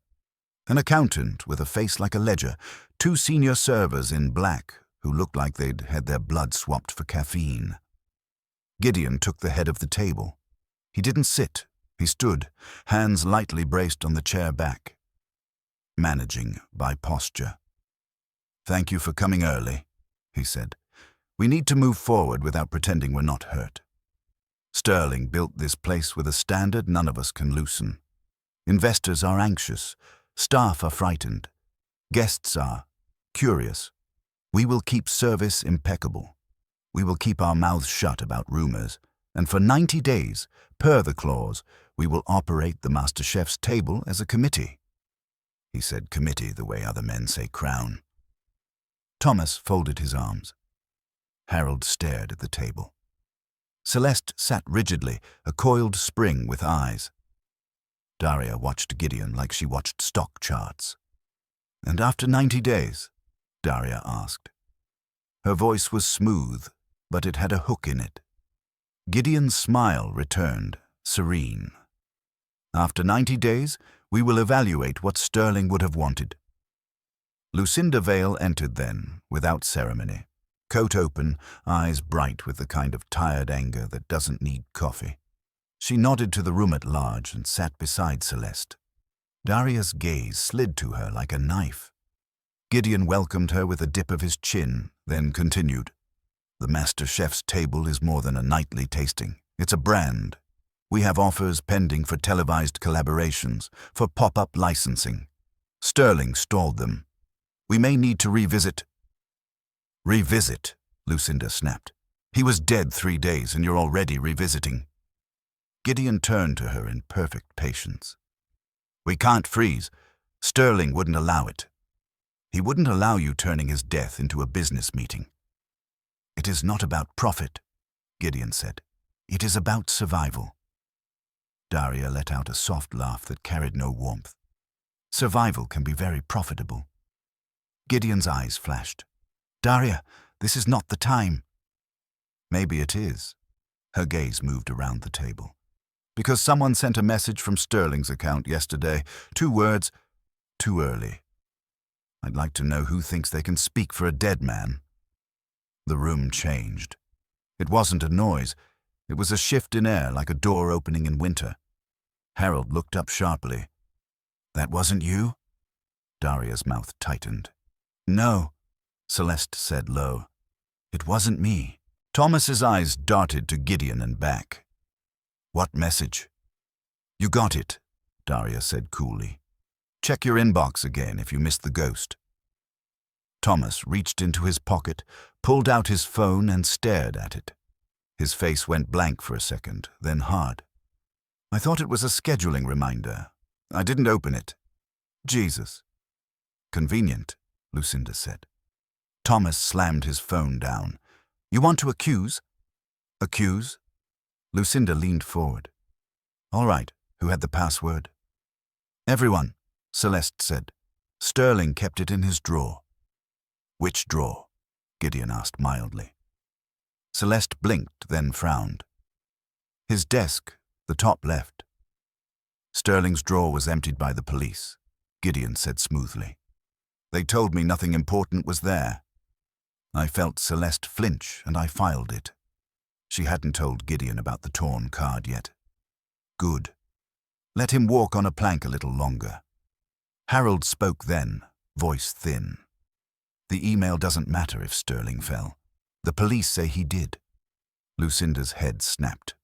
An accountant with a face like a ledger, 2 senior servers in black who looked like they'd had their blood swapped for caffeine. Gideon took the head of the table. He didn't sit. He stood, hands lightly braced on the chair back, managing by posture. "Thank you for coming early," he said. "We need to move forward without pretending we're not hurt. Sterling built this place with a standard none of us can loosen. Investors are anxious. Staff are frightened. Guests are curious. We will keep service impeccable. We will keep our mouths shut about rumors. And for 90 days, per the clause, we will operate the master chef's table as a committee." He said committee the way other men say crown. Thomas folded his arms. Harold stared at the table. Celeste sat rigidly, a coiled spring with eyes. Daria watched Gideon like she watched stock charts. "And after 90 days?" Daria asked. Her voice was smooth, but it had a hook in it. Gideon's smile returned, serene. "After 90 days, we will evaluate what Sterling would have wanted." Lucinda Vale entered then, without ceremony, coat open, eyes bright with the kind of tired anger that doesn't need coffee. She nodded to the room at large and sat beside Celeste. Daria's gaze slid to her like a knife. Gideon welcomed her with a dip of his chin, then continued. "The master chef's table is more than a nightly tasting. It's a brand. We have offers pending for televised collaborations, for pop-up licensing. Sterling stalled them. We may need to revisit." "Revisit," Lucinda snapped. "He was dead 3 days and you're already revisiting." Gideon turned to her in perfect patience. "We can't freeze. Sterling wouldn't allow it. He wouldn't allow you turning his death into a business meeting." "It is not about profit," Gideon said. "It is about survival." Daria let out a soft laugh that carried no warmth. "Survival can be very profitable." Gideon's eyes flashed. "Daria, this is not the time." "Maybe it is." Her gaze moved around the table. "Because someone sent a message from Sterling's account yesterday. 2 words, too early. I'd like to know who thinks they can speak for a dead man." The room changed. It wasn't a noise. It was a shift in air like a door opening in winter. Harold looked up sharply. "That wasn't you?" Daria's mouth tightened. "No," Celeste said low. "It wasn't me." Thomas's eyes darted to Gideon and back. "What message?" "You got it," Daria said coolly. "Check your inbox again if you missed the ghost." Thomas reached into his pocket, pulled out his phone and stared at it. His face went blank for a second, then hard. "I thought it was a scheduling reminder. I didn't open it." "Jesus." "Convenient," Lucinda said. Thomas slammed his phone down. "You want to accuse?" "Accuse?" Lucinda leaned forward. "All right, who had the password?" "Everyone," Celeste said. "Sterling kept it in his drawer." "Which drawer?" Gideon asked mildly. Celeste blinked, then frowned. "His desk, the top left." "Sterling's drawer was emptied by the police," Gideon said smoothly. "They told me nothing important was there." I felt Celeste flinch and I filed it. She hadn't told Gideon about the torn card yet. Good. Let him walk on a plank a little longer. Harold spoke then, voice thin. "The email doesn't matter if Sterling fell. The police say he did." Lucinda's head snapped.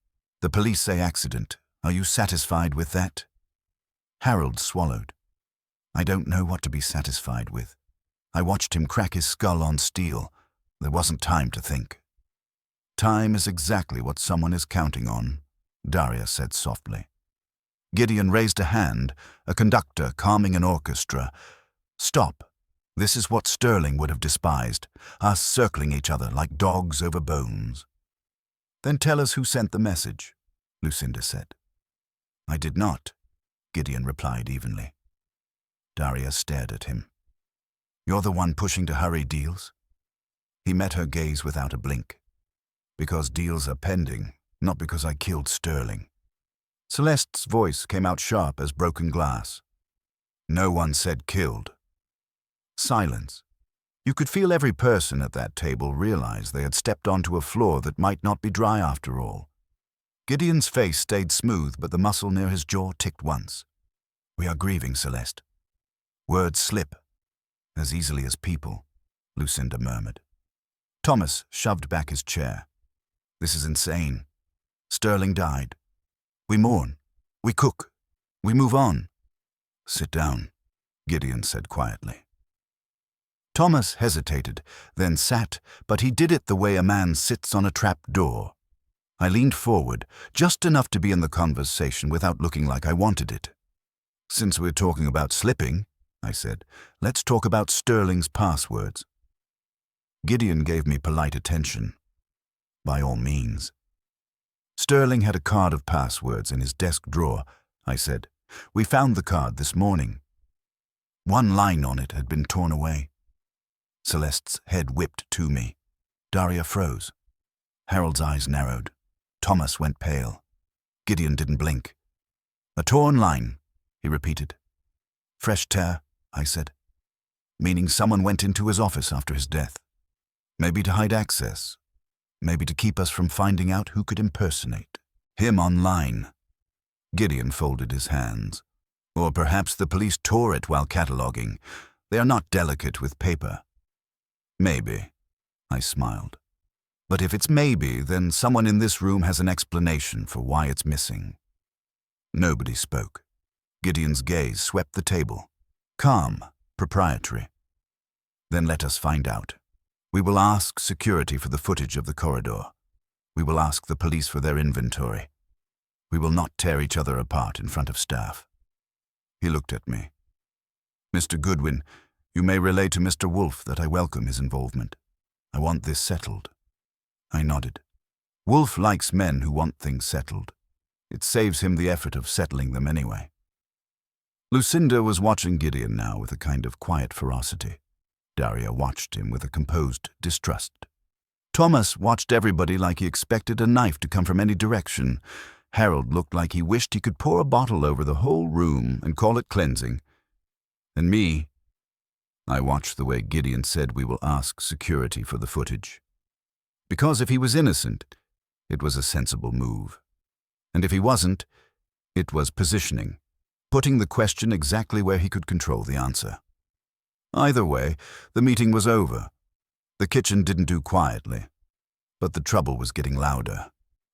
"The police say accident. Are you satisfied with that?" Harold swallowed. "I don't know what to be satisfied with. I watched him crack his skull on steel. There wasn't time to think." "Time is exactly what someone is counting on," Daria said softly. Gideon raised a hand, a conductor calming an orchestra. "Stop. This is what Sterling would have despised, us circling each other like dogs over bones." "Then tell us who sent the message," Lucinda said. "I did not," Gideon replied evenly. Daria stared at him. "You're the one pushing to hurry deals?" He met her gaze without a blink. "Because deals are pending, not because I killed Sterling." Celeste's voice came out sharp as broken glass. "No one said killed." Silence. You could feel every person at that table realize they had stepped onto a floor that might not be dry after all. Gideon's face stayed smooth, but the muscle near his jaw ticked once. "We are grieving, Celeste." "Words slip. As easily as people," Lucinda murmured. Thomas shoved back his chair. "This is insane. Sterling died. We mourn. We cook. We move on." "Sit down," Gideon said quietly. Thomas hesitated, then sat, but he did it the way a man sits on a trap door. I leaned forward, just enough to be in the conversation without looking like I wanted it. "Since we're talking about slipping," I said, "let's talk about Sterling's passwords." Gideon gave me polite attention. "By all means." Sterling had a card of passwords in his desk drawer, I said. We found the card this morning. One line on it had been torn away. Celeste's head whipped to me. Daria froze. Harold's eyes narrowed. Thomas went pale. Gideon didn't blink. A torn line, he repeated. Fresh tear, I said. Meaning someone went into his office after his death. Maybe to hide access. Maybe to keep us from finding out who could impersonate him online. Gideon folded his hands. Or perhaps the police tore it while cataloguing. They are not delicate with paper. Maybe, I smiled. But if it's maybe, then someone in this room has an explanation for why it's missing. Nobody spoke. Gideon's gaze swept the table. Calm, proprietary. Then let us find out. We will ask security for the footage of the corridor. We will ask the police for their inventory. We will not tear each other apart in front of staff. He looked at me. Mr. Goodwin, you may relay to Mr. Wolfe that I welcome his involvement. I want this settled. I nodded. Wolfe likes men who want things settled. It saves him the effort of settling them anyway. Lucinda was watching Gideon now with a kind of quiet ferocity. Daria watched him with a composed distrust. Thomas watched everybody like he expected a knife to come from any direction. Harold looked like he wished he could pour a bottle over the whole room and call it cleansing. And me, I watched the way Gideon said we will ask security for the footage. Because if he was innocent, it was a sensible move. And if he wasn't, it was positioning, putting the question exactly where he could control the answer. Either way, the meeting was over. The kitchen didn't do quietly, but the trouble was getting louder.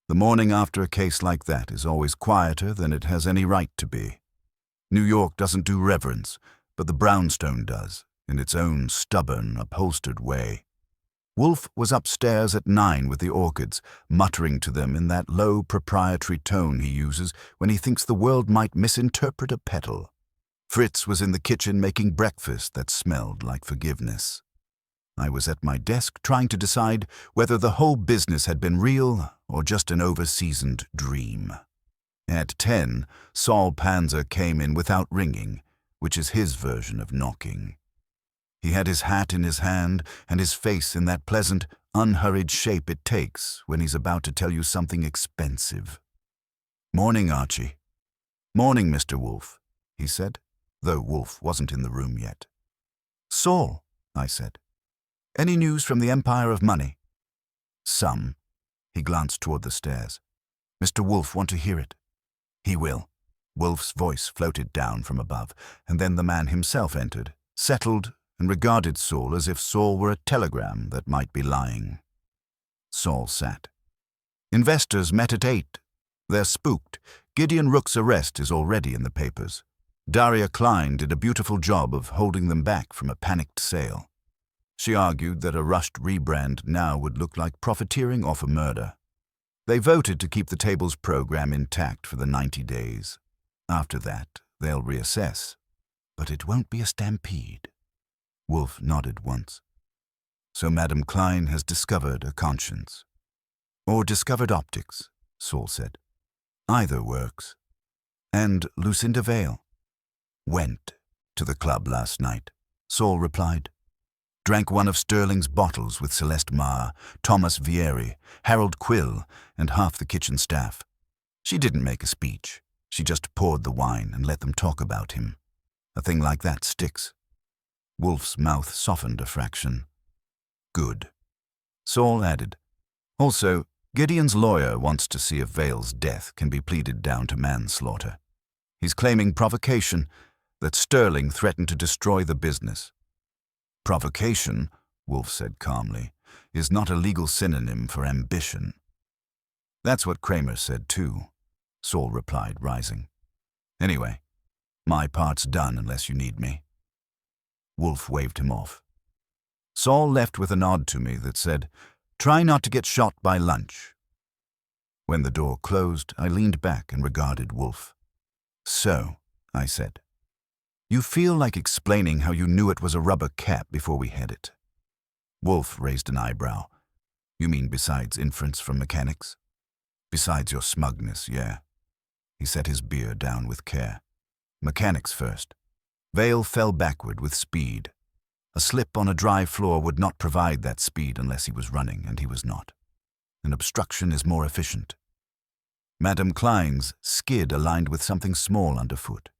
The morning after a case like that is always quieter than it has any right to be. New York doesn't do reverence, but the brownstone does, in its own stubborn, upholstered way. Wolfe was upstairs at 9 with the orchids, muttering to them in that low proprietary tone he uses when he thinks the world might misinterpret a petal. Fritz was in the kitchen making breakfast that smelled like forgiveness. I was at my desk trying to decide whether the whole business had been real or just an over-seasoned dream. At 10, Saul Panzer came in without ringing, which is his version of knocking. He had his hat in his hand and his face in that pleasant, unhurried shape it takes when he's about to tell you something expensive. "Morning, Archie." "Morning, Mr. Wolfe," he said, though Wolfe wasn't in the room yet. "Saul," I said. "Any news from the Empire of Money?" "Some." He glanced toward the stairs. "Mr. Wolfe want to hear it." "He will." Wolfe's voice floated down from above, and then the man himself entered, settled, and regarded Saul as if Saul were a telegram that might be lying. Saul sat. "Investors met at 8. They're spooked. Gideon Rook's arrest is already in the papers. Daria Klein did a beautiful job of holding them back from a panicked sale. She argued that a rushed rebrand now would look like profiteering off a murder. They voted to keep the table's program intact for the 90 days. After that, they'll reassess. But it won't be a stampede." Wolfe nodded once. "So Madame Klein has discovered a conscience." "Or discovered optics," Saul said. "Either works." "And Lucinda Vale?" "Went to the club last night," Saul replied. "Drank one of Sterling's bottles with Celeste Marr, Thomas Vieri, Harold Quill, and half the kitchen staff. She didn't make a speech. She just poured the wine and let them talk about him. A thing like that sticks." Wolfe's mouth softened a fraction. "Good." Saul added, "Also, Gideon's lawyer wants to see if Vale's death can be pleaded down to manslaughter. He's claiming provocation, that Sterling threatened to destroy the business." "Provocation," Wolfe said calmly, "is not a legal synonym for ambition." "That's what Kramer said too," Saul replied, rising. "Anyway, my part's done unless you need me." Wolfe waved him off. Saul left with a nod to me that said, "Try not to get shot by lunch." When the door closed, I leaned back and regarded Wolfe. "So," I said, "you feel like explaining how you knew it was a rubber cap before we had it." Wolfe raised an eyebrow. "You mean besides inference from mechanics?" Besides your smugness, yeah. He set his beer down with care. Mechanics first. Vale fell backward with speed. A slip on a dry floor would not provide that speed unless he was running, and he was not. An obstruction is more efficient. Madame Klein's skid aligned with something small underfoot.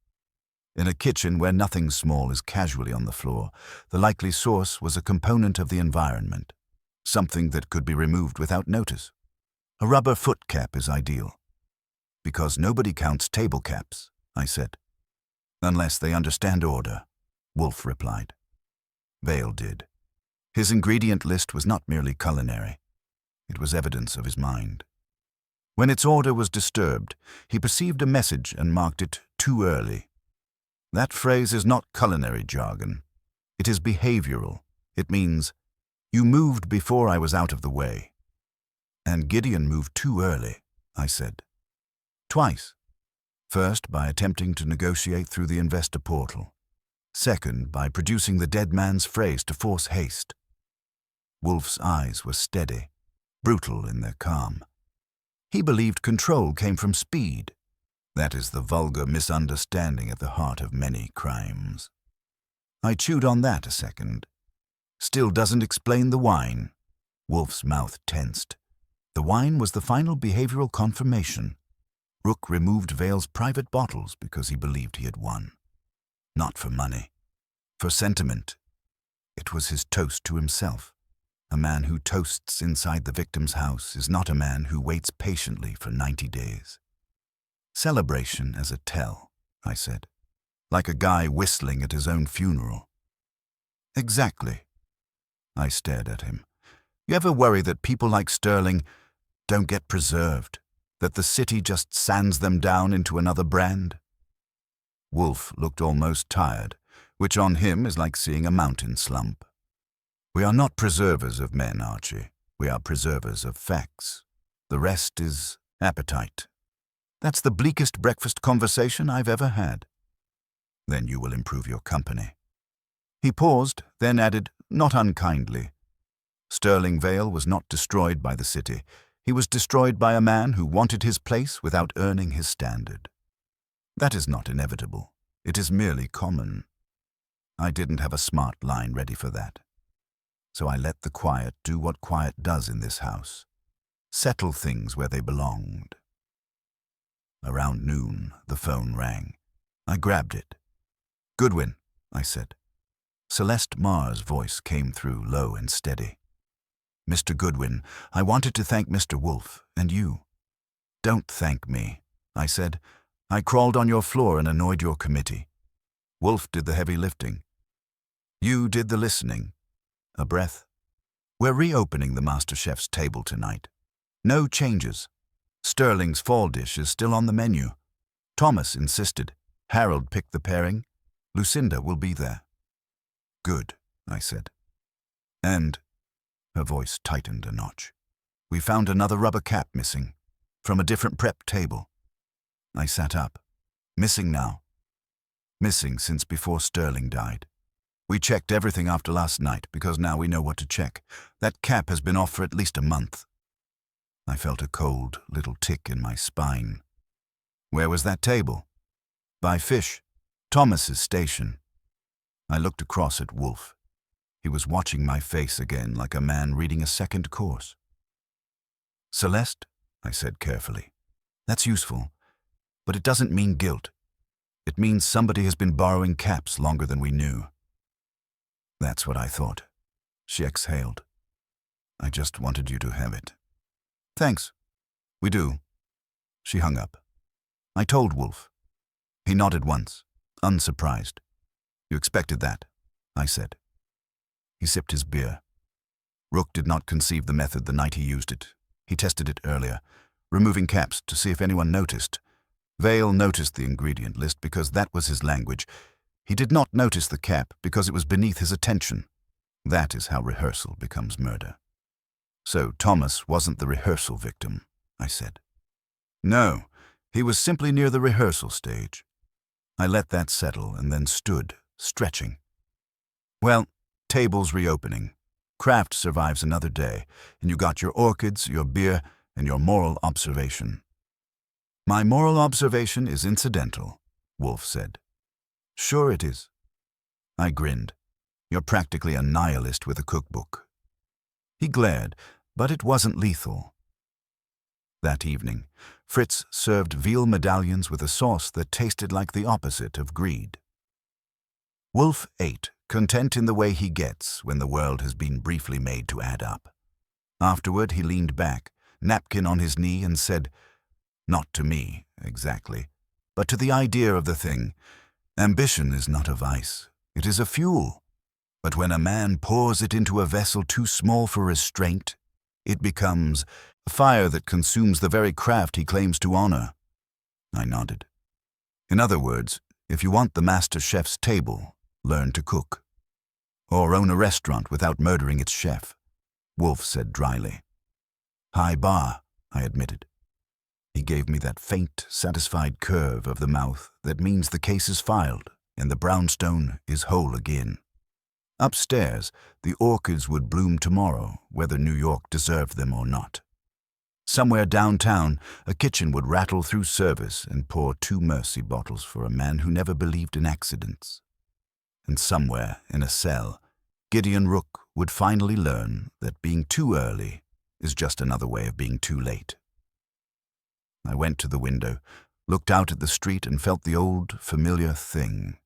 In a kitchen where nothing small is casually on the floor, the likely source was a component of the environment, something that could be removed without notice. A rubber foot cap is ideal. Because nobody counts table caps, I said. Unless they understand order, Wolfe replied. Vale did. His ingredient list was not merely culinary. It was evidence of his mind. When its order was disturbed, he perceived a message and marked it too early. That phrase is not culinary jargon. It is behavioral. It means, you moved before I was out of the way. And Gideon moved too early, I said. Twice. First, by attempting to negotiate through the investor portal. Second, by producing the dead man's phrase to force haste. Wolfe's eyes were steady, brutal in their calm. He believed control came from speed. That is the vulgar misunderstanding at the heart of many crimes. I chewed on that a second. Still doesn't explain the wine. Wolfe's mouth tensed. The wine was the final behavioral confirmation. Rook removed Vale's private bottles because he believed he had won. Not for money. For sentiment. It was his toast to himself. A man who toasts inside the victim's house is not a man who waits patiently for 90 days. Celebration as a tell, I said. Like a guy whistling at his own funeral. Exactly. I stared at him. You ever worry that people like Sterling don't get preserved? That the city just sands them down into another brand? Wolfe looked almost tired, which on him is like seeing a mountain slump. We are not preservers of men, Archie. We are preservers of facts. The rest is appetite. That's the bleakest breakfast conversation I've ever had. Then you will improve your company. He paused, then added, not unkindly. Sterling Vale was not destroyed by the city. He was destroyed by a man who wanted his place without earning his standard. That is not inevitable. It is merely common. I didn't have a smart line ready for that. So I let the quiet do what quiet does in this house. Settle things where they belonged. Around noon, the phone rang. I grabbed it. Goodwin, I said. Celeste Marr's voice came through low and steady. Mr. Goodwin, I wanted to thank Mr. Wolfe, and you. Don't thank me, I said. I crawled on your floor and annoyed your committee. Wolfe did the heavy lifting. You did the listening. A breath. We're reopening the Master Chef's table tonight. No changes. Sterling's fall dish is still on the menu. Thomas insisted. Harold picked the pairing. Lucinda will be there. Good, I said. And... Her voice tightened a notch. We found another rubber cap missing, from a different prep table. I sat up. Missing now. Missing since before Sterling died. We checked everything after last night because now we know what to check. That cap has been off for at least a month. I felt a cold little tick in my spine. Where was that table? By Fish, Thomas's station. I looked across at Wolfe. He was watching my face again like a man reading a second course. Celeste, I said carefully, that's useful, but it doesn't mean guilt. It means somebody has been borrowing caps longer than we knew. That's what I thought. She exhaled. I just wanted you to have it. Thanks. We do. She hung up. I told Wolfe. He nodded once, unsurprised. You expected that, I said. He sipped his beer. Rook did not conceive the method the night he used it. He tested it earlier, removing caps to see if anyone noticed. Vale noticed the ingredient list because that was his language. He did not notice the cap because it was beneath his attention. That is how rehearsal becomes murder. So Thomas wasn't the rehearsal victim, I said. No, he was simply near the rehearsal stage. I let that settle and then stood, stretching. Well, table's reopening. Craft survives another day, and you got your orchids, your beer, and your moral observation." "My moral observation is incidental," Wolfe said. "Sure it is." I grinned. "You're practically a nihilist with a cookbook." He glared, but it wasn't lethal. That evening, Fritz served veal medallions with a sauce that tasted like the opposite of greed. Wolfe ate, content in the way he gets when the world has been briefly made to add up. Afterward, he leaned back, napkin on his knee, and said, "Not to me, exactly, but to the idea of the thing. Ambition is not a vice. It is a fuel. But when a man pours it into a vessel too small for restraint, it becomes a fire that consumes the very craft he claims to honor." I nodded. "In other words, if you want the master chef's table, learn to cook. Or own a restaurant without murdering its chef," Wolfe said dryly. "High bar," I admitted. He gave me that faint, satisfied curve of the mouth that means the case is filed and the brownstone is whole again. Upstairs, the orchids would bloom tomorrow, whether New York deserved them or not. Somewhere downtown, a kitchen would rattle through service and pour 2 mercy bottles for a man who never believed in accidents. And somewhere, in a cell, Gideon Rook would finally learn that being too early is just another way of being too late. I went to the window, looked out at the street, and felt the old, familiar thing.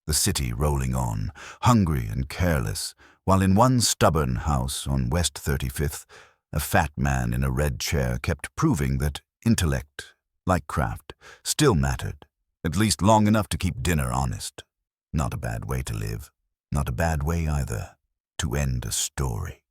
The city rolling on, hungry and careless, while in one stubborn house on West 35th, a fat man in a red chair kept proving that intellect, like craft, still mattered, at least long enough to keep dinner honest. Not a bad way to live. Not a bad way, either, to end a story.